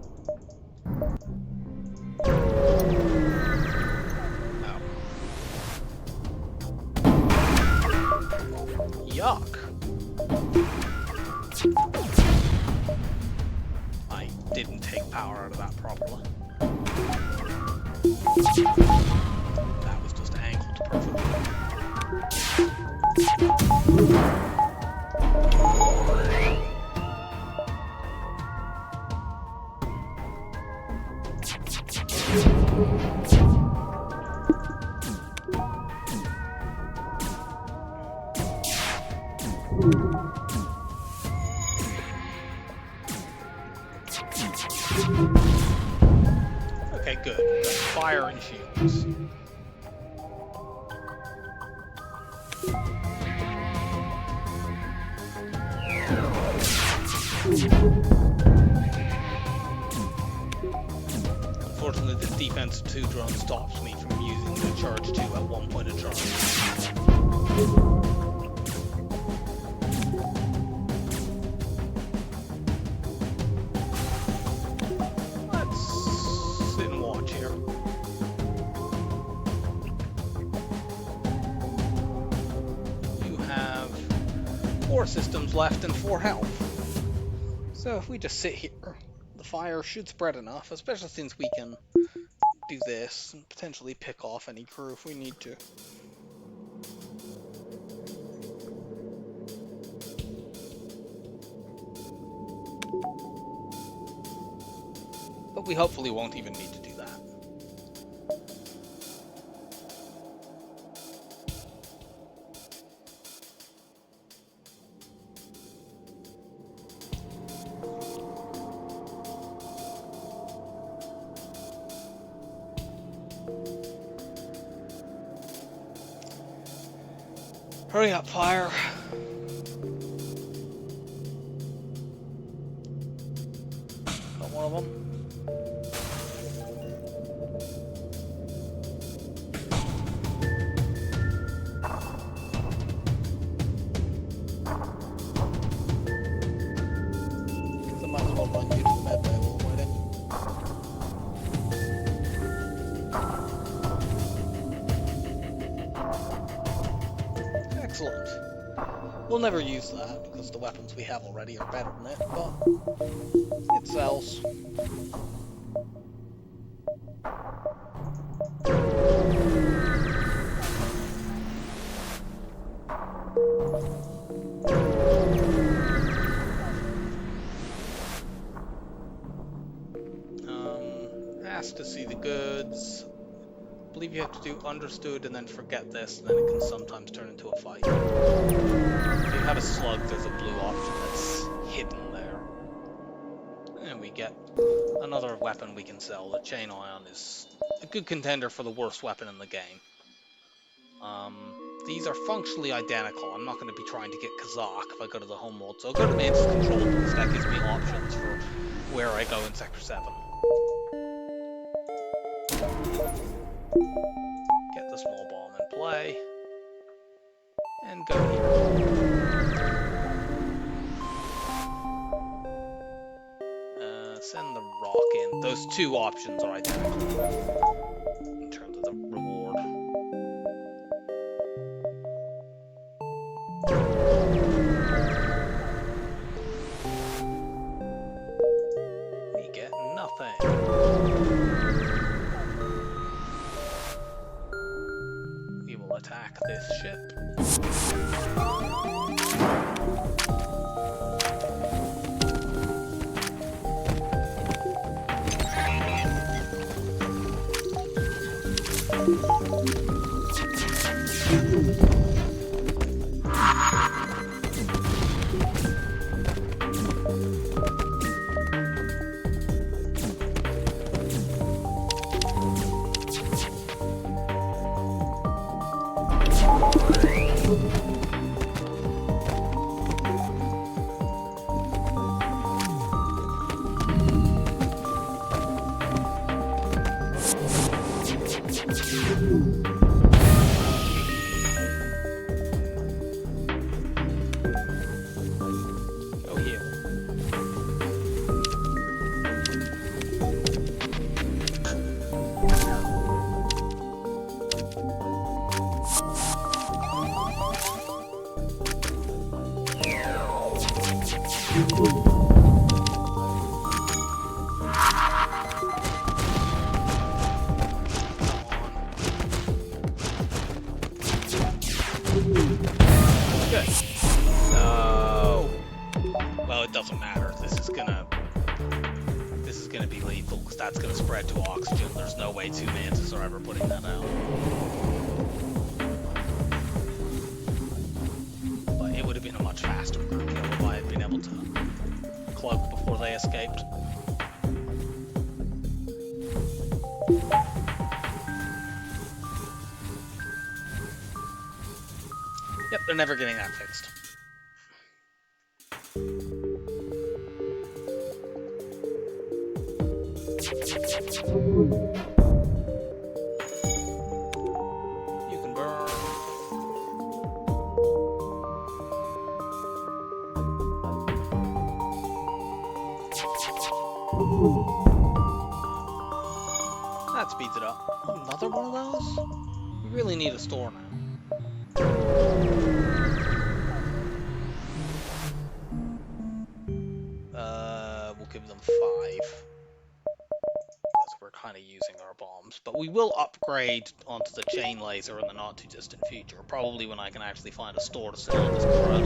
Yuck. I didn't take power out of that properly. That was just angled perfectly. Okay, good. Fire and shields. Unfortunately, this defense 2 drone stops me from using the charge 2 at one point of charge. Let's sit and watch here. You have 4 systems left and 4 health. So if we just sit here, the fire should spread enough, especially since we can do this and potentially pick off any crew if we need to. But we hopefully won't even need to do that. Hurry up, fire. Got one of them. So might as well run you to the med bay while we're waiting. Excellent. We'll never use that because the weapons we have already are better than it, but it sells. Asked to see the goods. I believe you have to do understood and then forget this, and then it can sometimes turn into a fight. If you have a slug, there's a blue option that's hidden there. And we get another weapon we can sell. The chain ion is a good contender for the worst weapon in the game. These are functionally identical. I'm not going to be trying to get Kazakh if I go to the home world, so I'll go to Mantis Control because that gives me options for where I go in Sector 7. Get the small bomb in play. And go here. Send the rock in. Those 2 options are identical in terms of the reward. We get nothing. attack this ship. Go here. Good. No. Well, it doesn't matter. This is gonna be lethal because that's gonna spread to oxygen. There's no way two mantis are ever putting that out. But it would have been a much faster group kill if I had been able to cloak before they escaped. Yep, they're never getting that fixed. You can burn. That speeds it up. Another one of those? We really need a store now. We'll give them 5. Because we're kind of using our bombs. But we will upgrade onto the chain laser in the not too distant future. Probably when I can actually find a store to sell on this crud.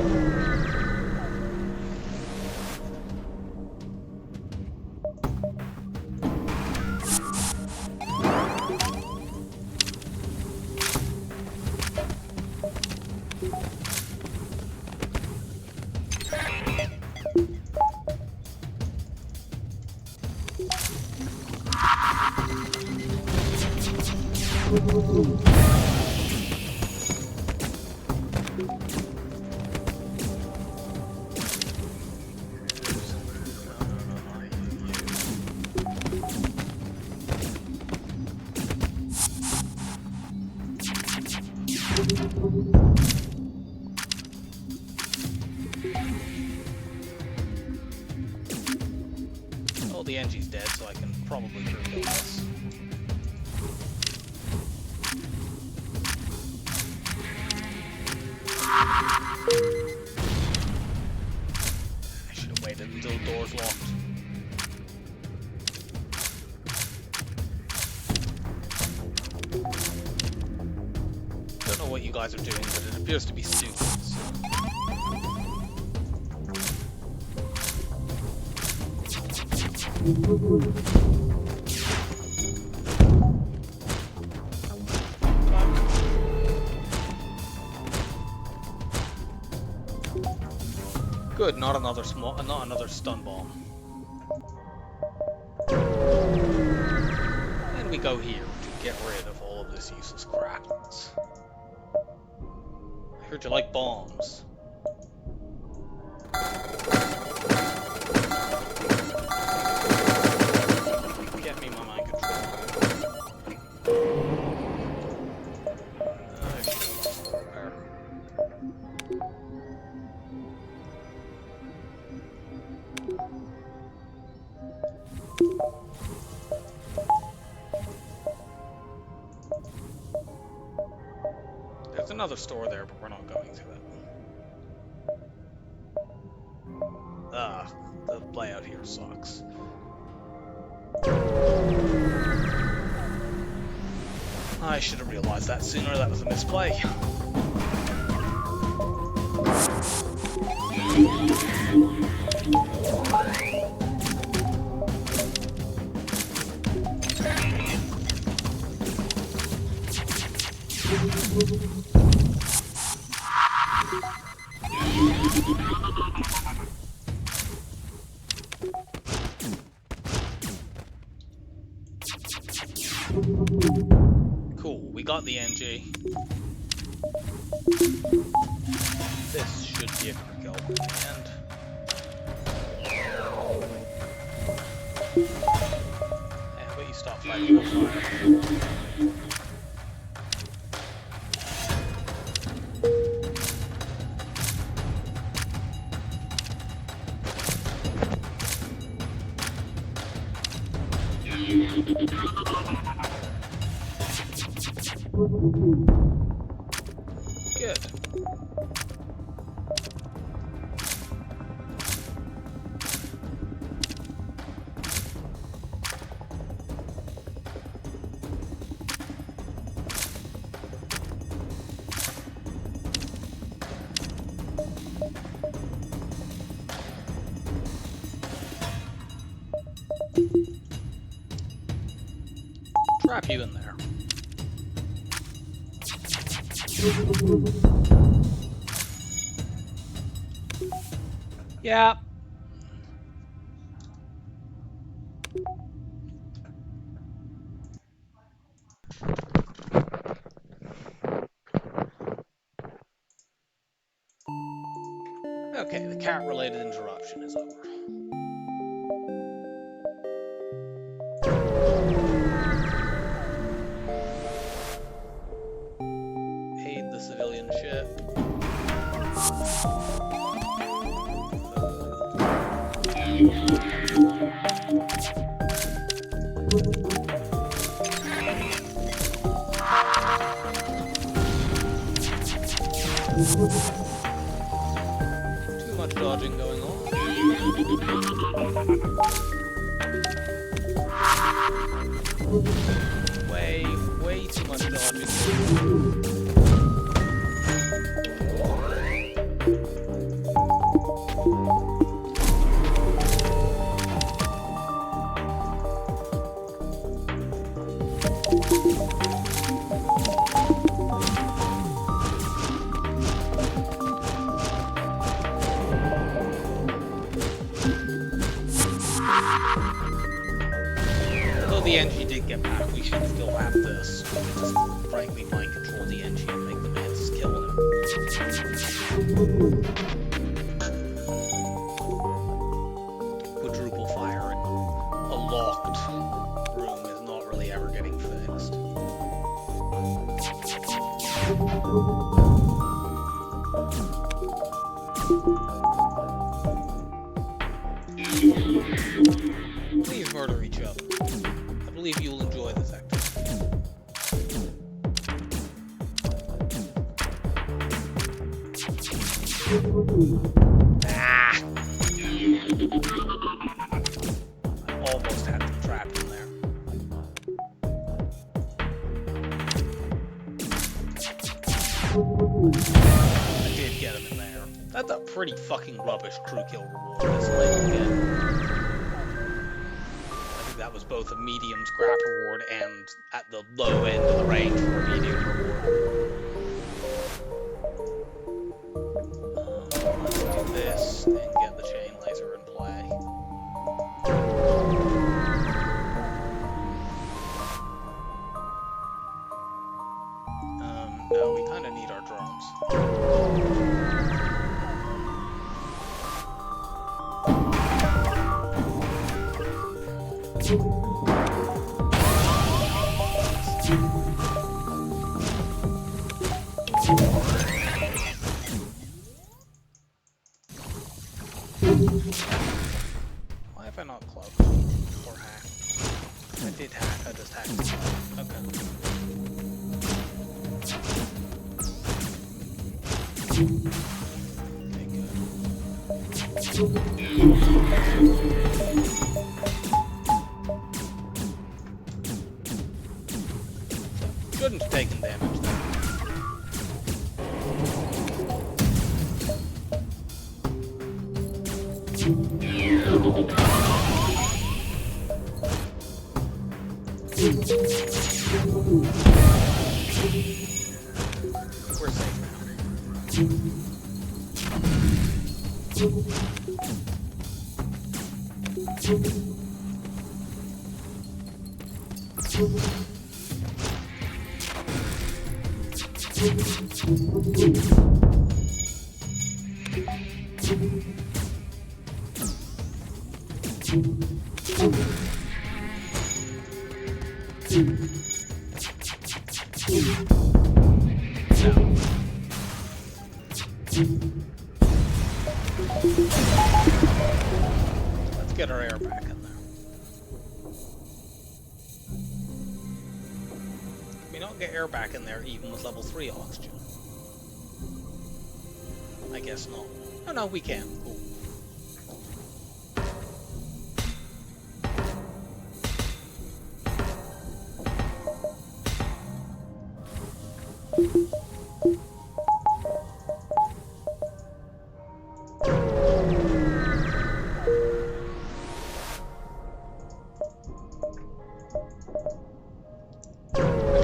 Oh, the Engie's dead, so I can probably kill this. I should have waited until the door's locked. Don't know what you guys are doing, but it appears to be stupid. So. Good, not another stun bomb. Then we go here to get rid of all of this useless crap. I heard you like bombs. Get me my mind control. There's another store there, but we're not going to it. The layout here sucks. I should have realised that sooner. That was a misplay. Cool, we got the NG. This should be a quick kill in the end. Hey, how about you stop fighting with fire? Good. Trap you in there. Yeah. Okay, the cat-related interruption is over. Aid the civilian ship. Too much dodging going on. Way too much dodging. Although the NG did get back, we should still have this. Just frankly mind control the NG and make the Mantis kill him. Quadruple fire in a locked room is not really ever getting fixed. Please murder each other. I believe you will enjoy this activity. Ah! I almost had them trapped in there. I did get him in there. That's a pretty fucking rubbish crew kill reward this late again. That was both a medium scrap reward and at the low end of the range for a medium reward. Let's do this and get the chain laser in play. No, we kind of need our drones. Why have I not cloaked or hacked? I did hack, I just hacked the cloak. Okay. Shouldn't damage there. We're safe now. Let's get our air back in there. Can we not get air back in there even with level 3 oxygen? I guess not. Oh no, we can. Cool.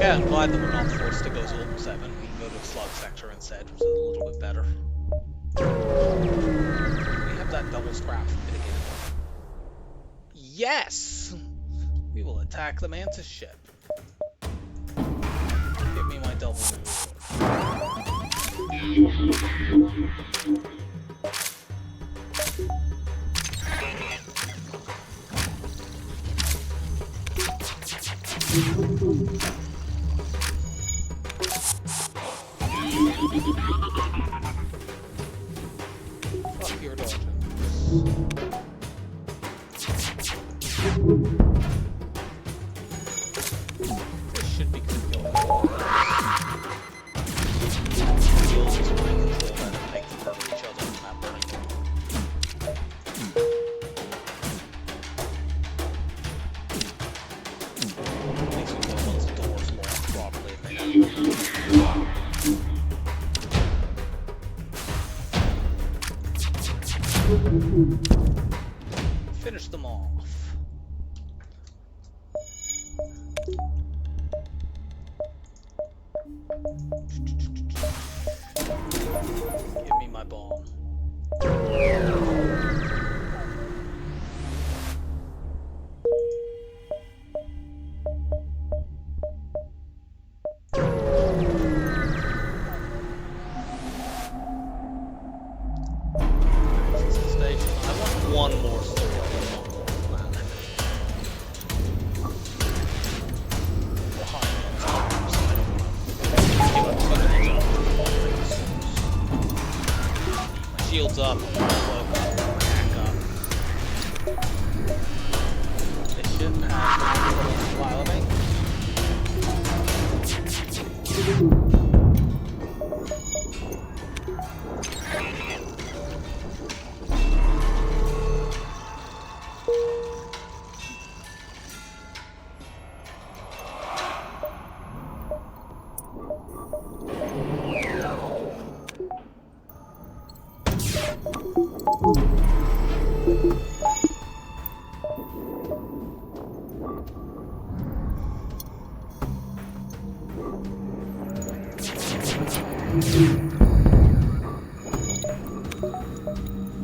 I'm glad that we're not forced to go to level 7. We can go to the slug sector instead, which is a little bit better. We have that double scrap bit again. Yes! We will attack the Mantis ship. Give me my double move. Fuck your dodging. This should be good. Shields is mind control that make them hurt each other and not burning them. At least we know once the door's locked properly. Finish them off. Give me my bomb. One more sword. My shield's up. Back up. They shouldn't have while me.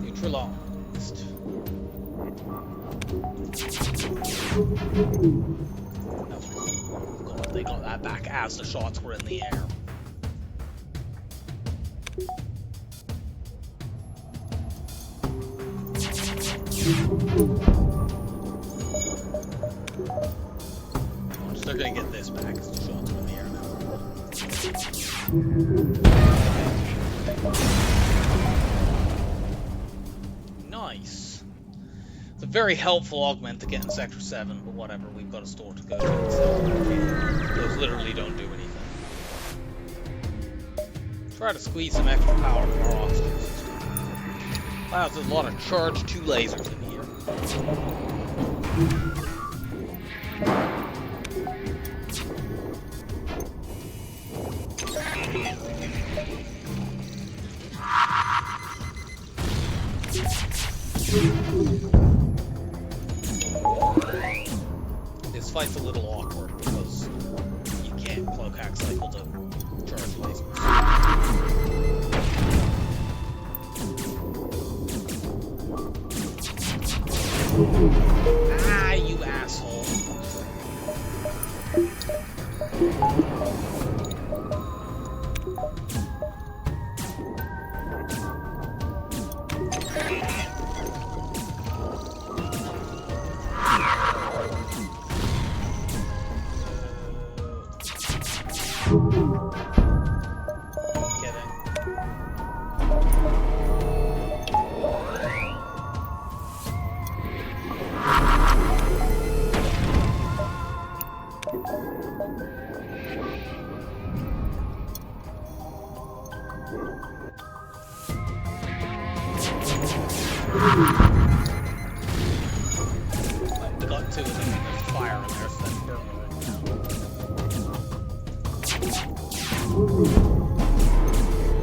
Neutralized. God, they got that back as the shots were in the air. They're gonna get this back as the shots are in the air now. Nice. It's a very helpful augment to get in Sector 7, but whatever, we've got a store to go to. Those literally don't do anything. Try to squeeze some extra power from our oxygen system. Wow, there's a lot of charged 2 lasers in here. fight's a little awkward because you can't cloak hack cycle to charge lasers. Ah, you asshole. Got two of them, there's fire in there, so that's burning them.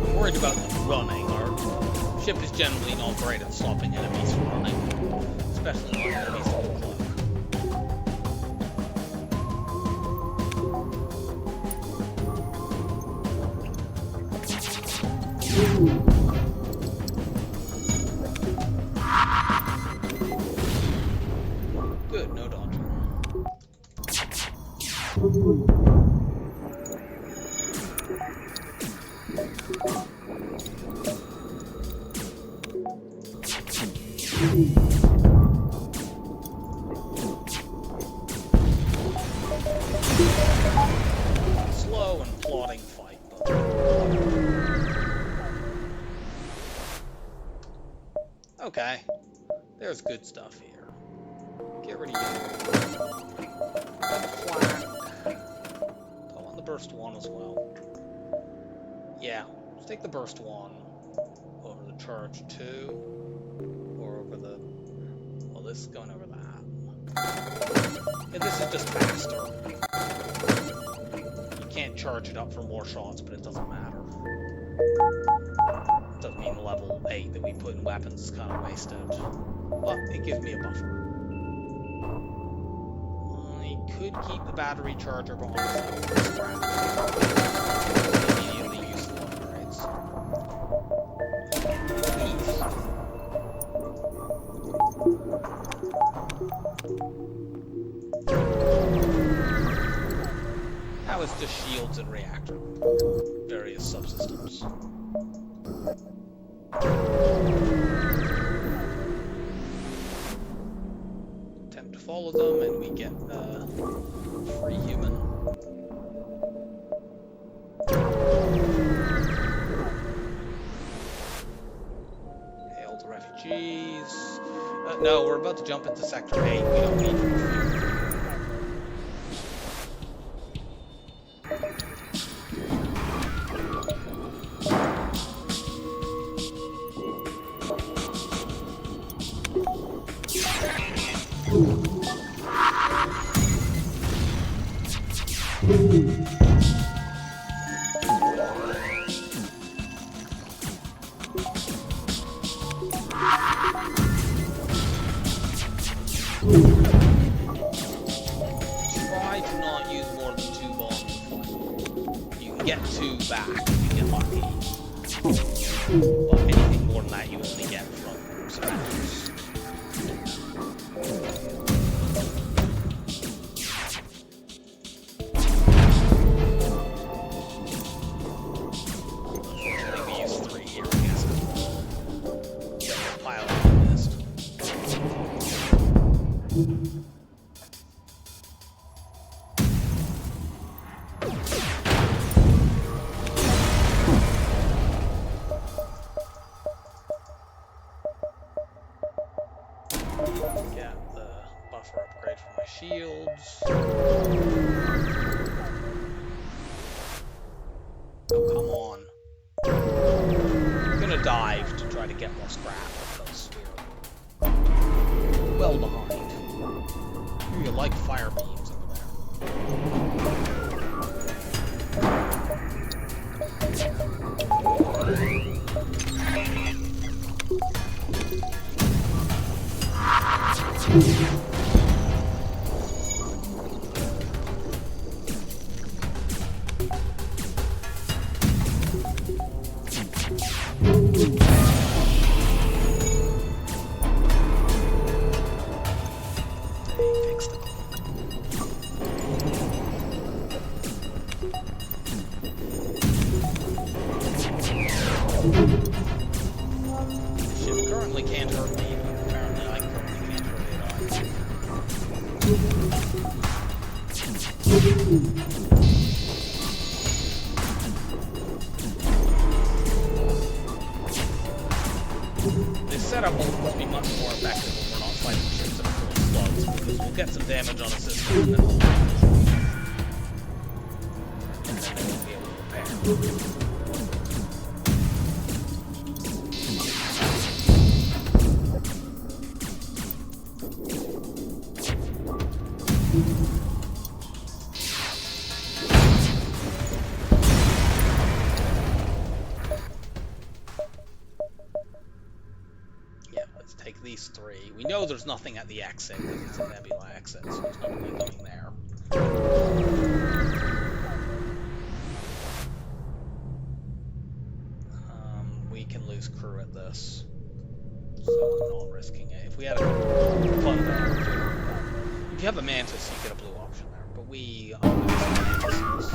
I'm worried about them running. Our ship is generally not great at stopping enemies from running, especially not enemies on the cloak. Good, no dodging. Slow and plodding fight, but... Okay, there's good stuff here. Get rid of you. Flat. I want the burst one as well. Yeah, let's take the burst one over the charge 2, or over the... Well, this is going over that. And this is just faster. You can't charge it up for more shots, but it doesn't matter. Doesn't mean level 8 that we put in weapons is kind of wasted. But it gives me a buffer. I could keep the battery charger behind myself. Immediately useful upgrades. Now it's just shields and reactor. Various subsystems. Attempt to follow them and we get free human. Hail the refugees. No, we're about to jump into Sector 8. We don't need refugees. Try to not use more than 2 bombs. You can get 2 back if you get lucky. But anything more than that you only get from survivors. Unfortunately, we use 3 here, I guess. Pile on the list. Get the buffer upgrade for my shields. Oh, come on. I'm gonna dive to try to get more scrap because we're well behind. Ooh, you like fire beams over there. The ship currently can't hurt me, but apparently I currently can't hurt it either. This setup will be much more effective when we're not fighting ships that are full of slugs, because we'll get some damage on a system and then we'll and then they won't be able to repair. Take these three. We know there's nothing at the exit because it's a nebula exit, so there's no point going there. We can lose crew at this, so I'm not risking it. If we had a if you have a mantis, you get a blue option there, but we mantises.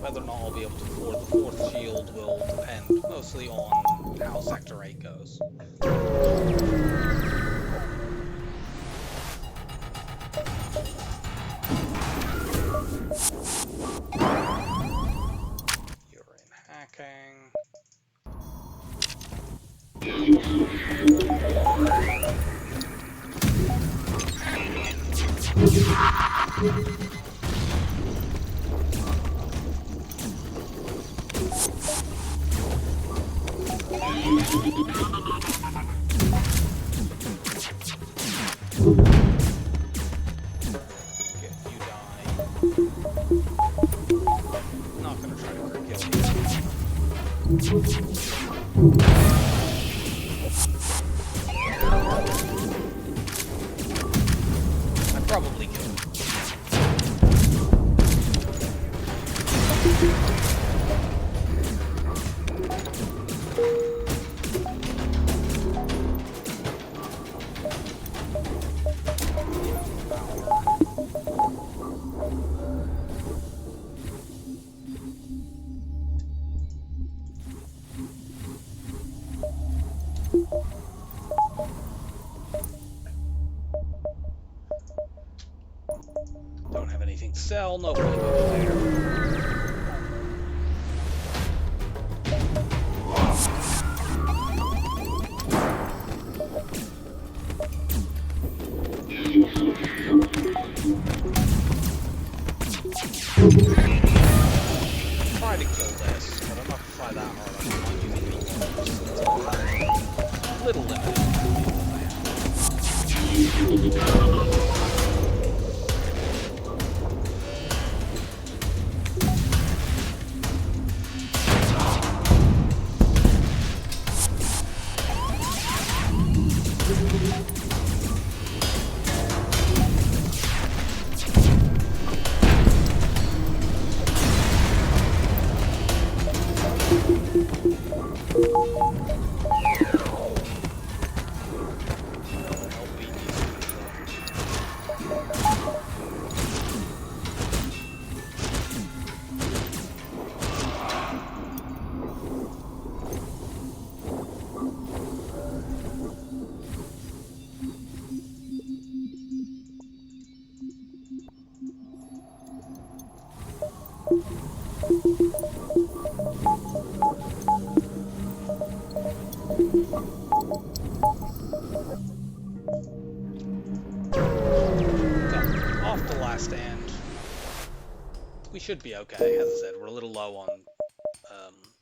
Whether or not I'll be able to afford the fourth shield will depend mostly on how Sector 8 goes. You're in hacking. Not gonna try to kill you. I probably killed him. Don't have anything to sell, no point going there. Try to kill this, but I'm not gonna try that hard. I'm not using any little limited. off the last stand. We should be okay. As I said, we're a little low on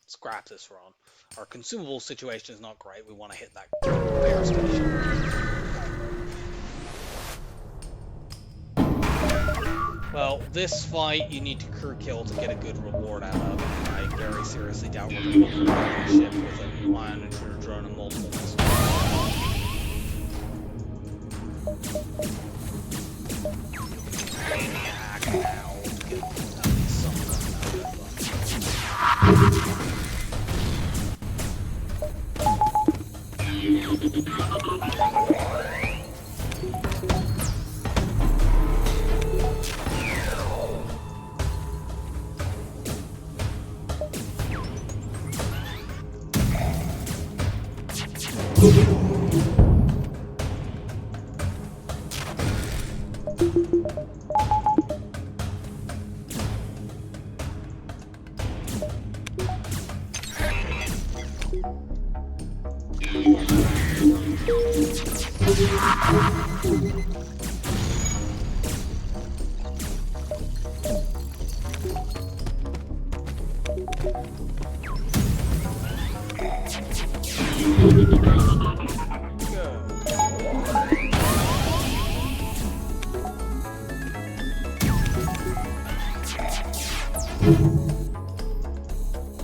scrap this run. Our consumable situation is not great. We want to hit that repair station. Well, this fight you need to crew kill to get a good reward out of, and I very seriously doubt we're going to be running a ship with an ion intruder drone and multiple missiles. Maniac now to get at least some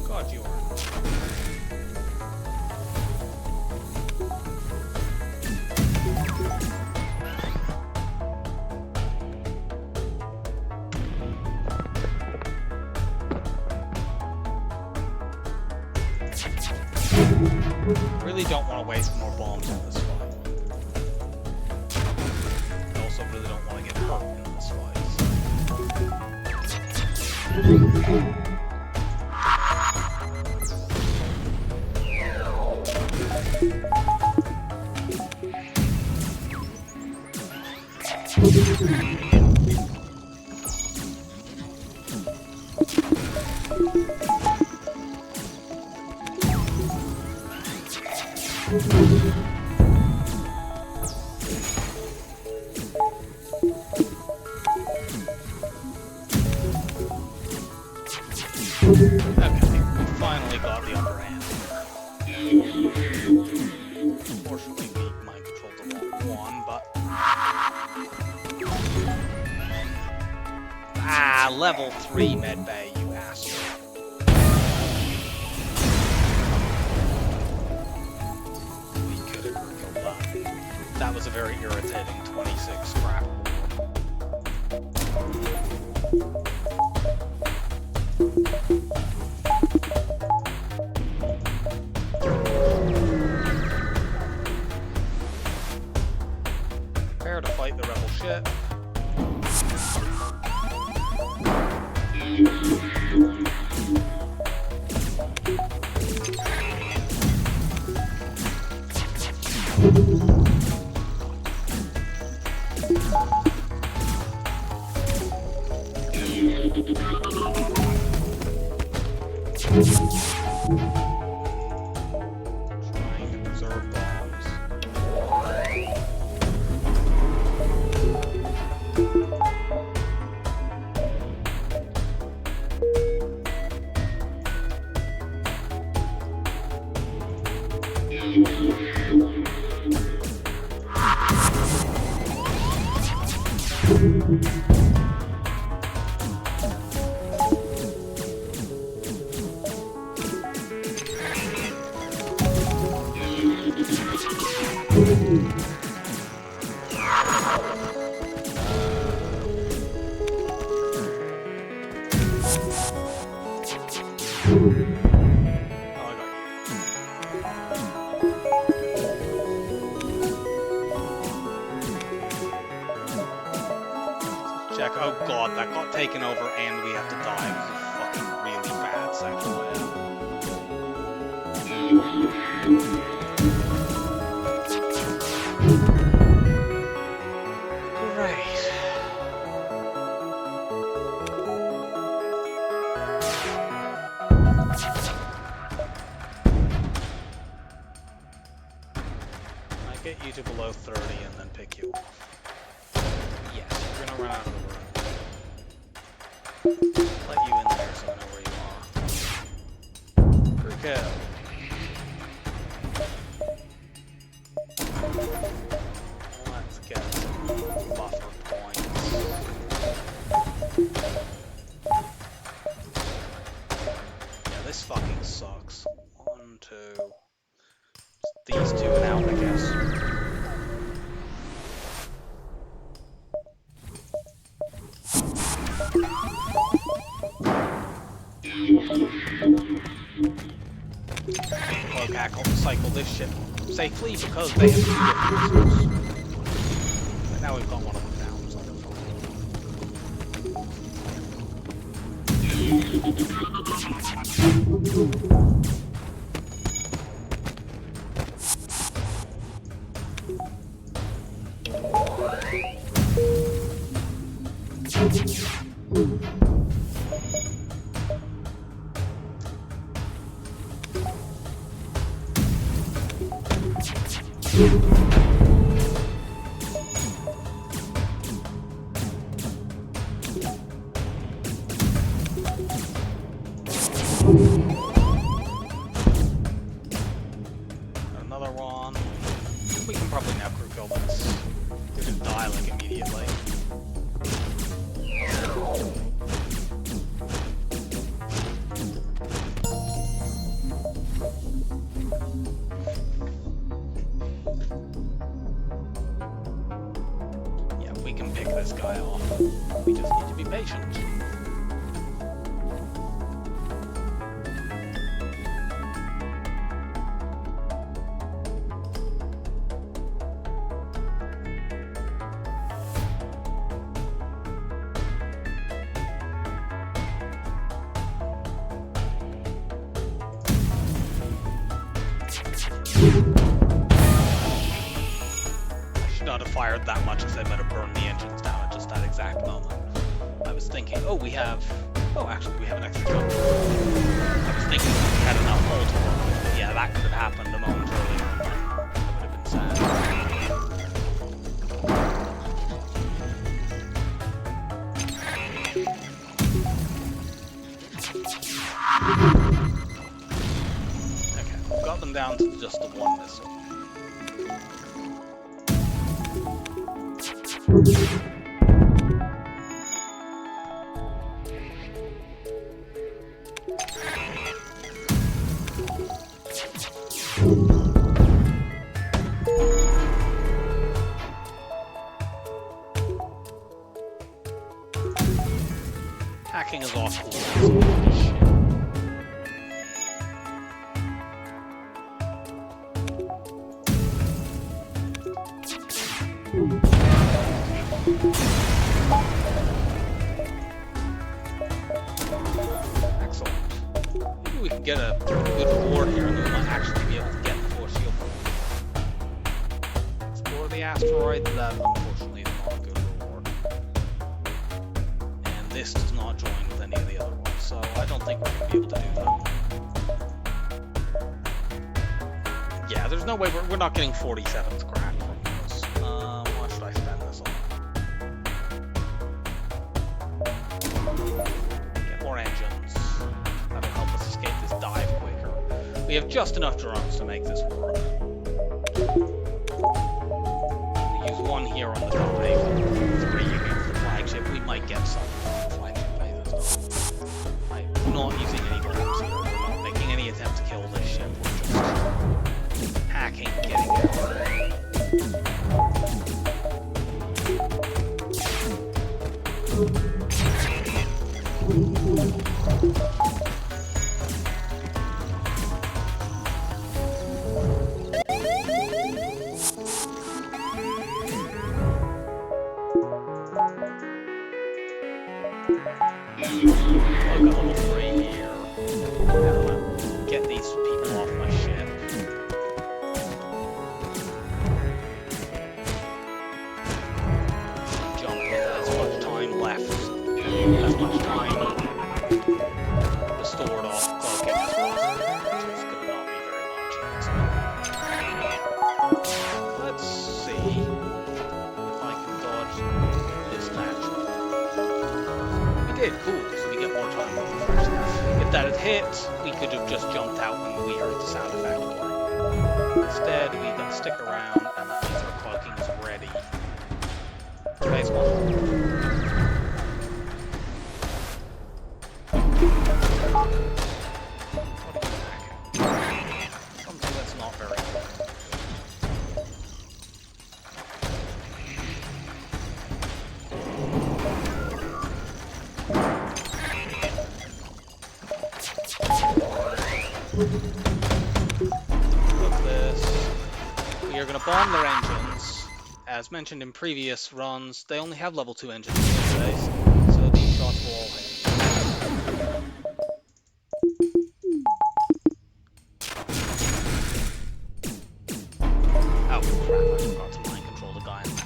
God, you are. Really don't want to waste more bombs on this fight. I also really don't want to get hurt in this fight. Okay, we finally got the upper hand. Unfortunately, we mind controlled the wrong one, but... Ah, level 3 medbay, you asshole. We could have killed that. That was a very irritating 26 scrap. Prepare to fight the rebel ship. Trying to preserve bombs. Check. Oh god, that got taken over and we have to die. It was a fucking really bad section layout. Great. I get you to below 30 and then pick you off. Yes. You're gonna run out of the room. Let you in there so I know where you are. Cricket. Let's get some buffer points. Yeah, this fucking sucks. 1, 2. These two and out, I guess. Cloak hackle cycle this ship safely because they have 2 different missiles. But now we've got one of them down, so that's another one. We can probably now crew kill this. They're gonna die like immediately. Yeah, we can pick this guy off. We just need to be patient. Not have fired that much because I might have burned the engines down at just that exact moment. I was thinking, oh, we have... Oh, actually, we have an extra gun. I was thinking we had enough hull to work with, but yeah, that could have happened a moment earlier. That would have been sad. Okay, we've got them down to just the one missile. Hacking is awful. Excellent. Maybe we can get a good reward here and we might actually be able to get the force shield. Explore the asteroid. That unfortunately is not a good reward. And this does not join with any of the other ones, so I don't think we're going to be able to do that. Yeah, there's no way we're not getting 47 scrap from this. What should I spend this on? Get more engines. That'll help us escape this dive quicker. We have just enough drones to make this work. We use one here on the dive, 3 against the flagship. We might get some flagship phases. I'm not using any bombs here. We're not making any attempt to kill this ship. We're just hacking, getting it. I've got level 3 here. Now get these people off my ship. Jump with as much time left, as much time restored off cloaking as possible, which is going to not be very much. So let's see if I can dodge this match. hit, we could have just jumped out when we heard the sound effect. Instead, we can stick around, and that means our cloaking is ready for phase 1. Something that's not very good. Look at this. We are going to bomb their engines. As mentioned in previous runs, they only have level 2 engines in this phase, so these shots will all hit. Oh crap, I forgot to mind control the guy in that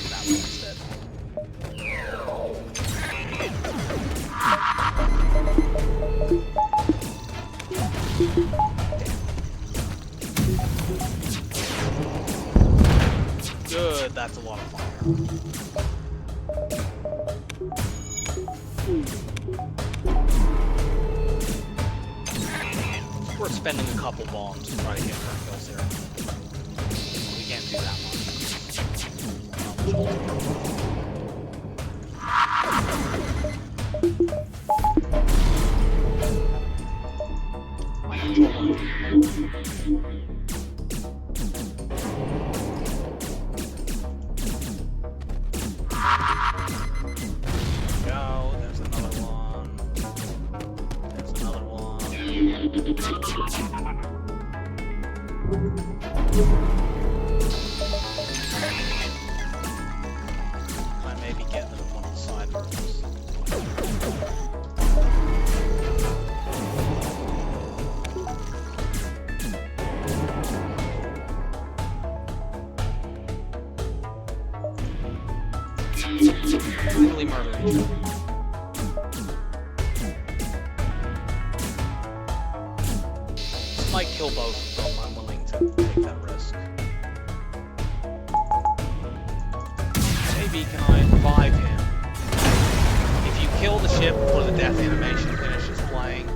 that one instead. Good, that's a lot of fire. We're spending a couple bombs to try to get our kills here. We can't do that much. Not much ultimate. My control. Go, there's another one. There's another one. I maybe get them in one of the side rooms. Really murder each other. This might kill both of them. I'm willing to take that risk. Maybe can I revive him? If you kill the ship before the death animation finishes playing,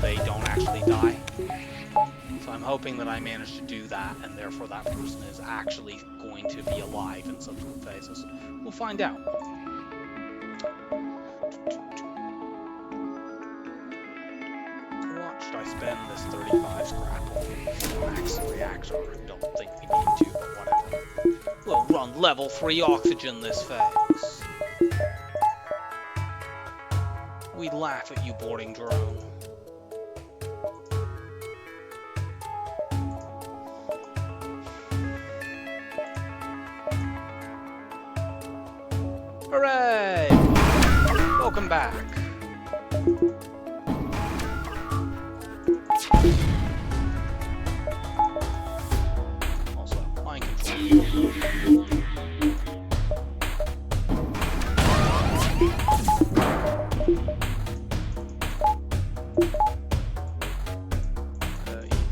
they don't actually die. So I'm hoping that I manage to do that, and therefore that person is actually going to be alive in subsequent phases. We'll find out. What should I spend this 35 scrap on? Max reactor. Don't think we need to, but whatever. We'll run level 3 oxygen this phase. We laugh at you, boarding drone. Hooray! Welcome back. Also, mind control. You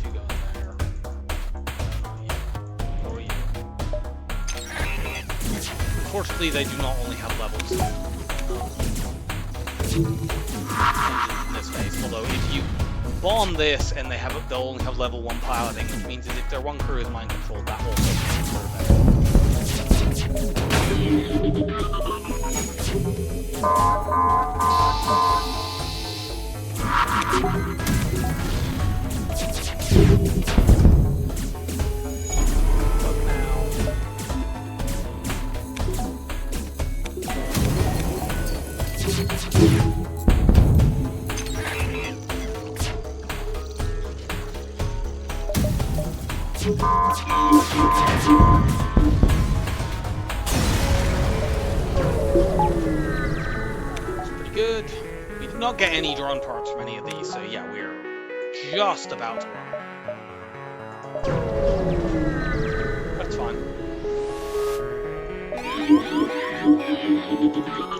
two go in there. Who are you? Unfortunately, they do not only have levels in this phase. Although, if you bomb this and they'll only have level 1 piloting, which means that if their one crew is mind controlled, that also makes it It's pretty good. We did not get any drone parts from any of these, so yeah, we're just about to run. But it's fine.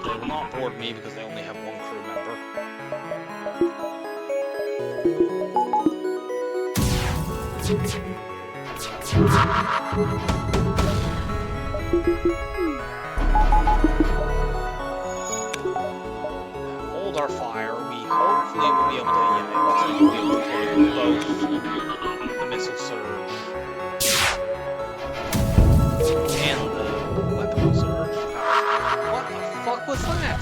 They will not board me because they only have 1 crew member. Hold our fire. We hopefully will be able to, yeah, it looks like we'll be able to deploy both the missile surge and the weapon surge. What the fuck was that?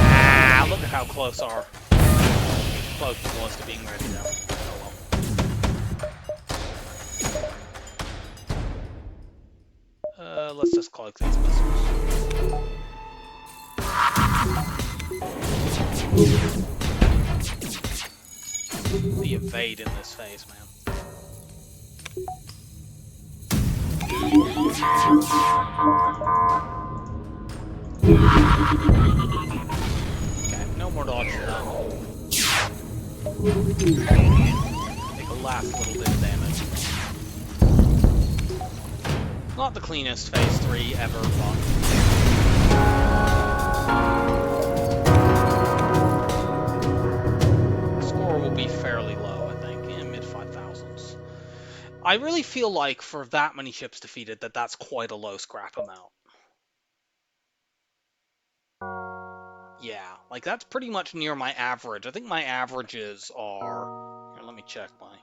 Ah, look at how close our close it was to being ready now. Oh well. Let's just cloak these missiles. The evade in this phase, man. Okay, no more dodge for that. Make a last little bit of damage. Not the cleanest phase 3 ever, but the score will be fairly low, I think, in mid 5,000s. I really feel like for that many ships defeated, that's quite a low scrap amount. Yeah, like that's pretty much near my average. I think my averages are... Here, let me check my...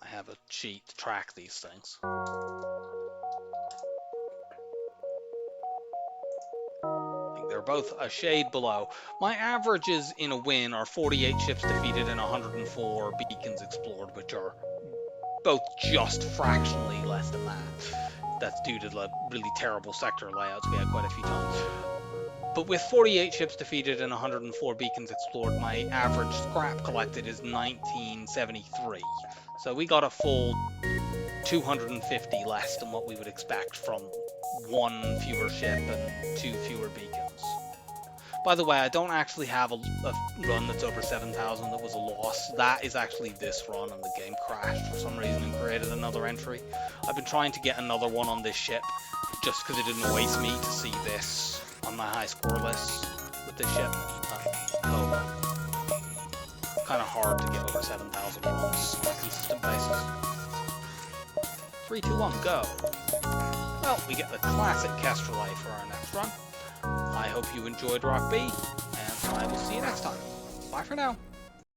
I have a sheet to track these things. I think they're both a shade below. My averages in a win are 48 ships defeated and 104 beacons explored, which are both just fractionally less than that. That's due to the really terrible sector layouts we had quite a few times. But with 48 ships defeated and 104 beacons explored, my average scrap collected is 1973. So we got a full 250 less than what we would expect from one fewer ship and 2 fewer beacons. By the way, I don't actually have a run that's over 7,000 that was a loss. That is actually this run, and the game crashed for some reason and created another entry. I've been trying to get another one on this ship, just because it annoys me to see this on my high score list with this ship. Kind of hard to get over 7,000 runs on a consistent basis. 3, 2, 1, go! Well, we get the classic Kestrel for our next run. I hope you enjoyed Rock B, and I will see you next time. Bye for now.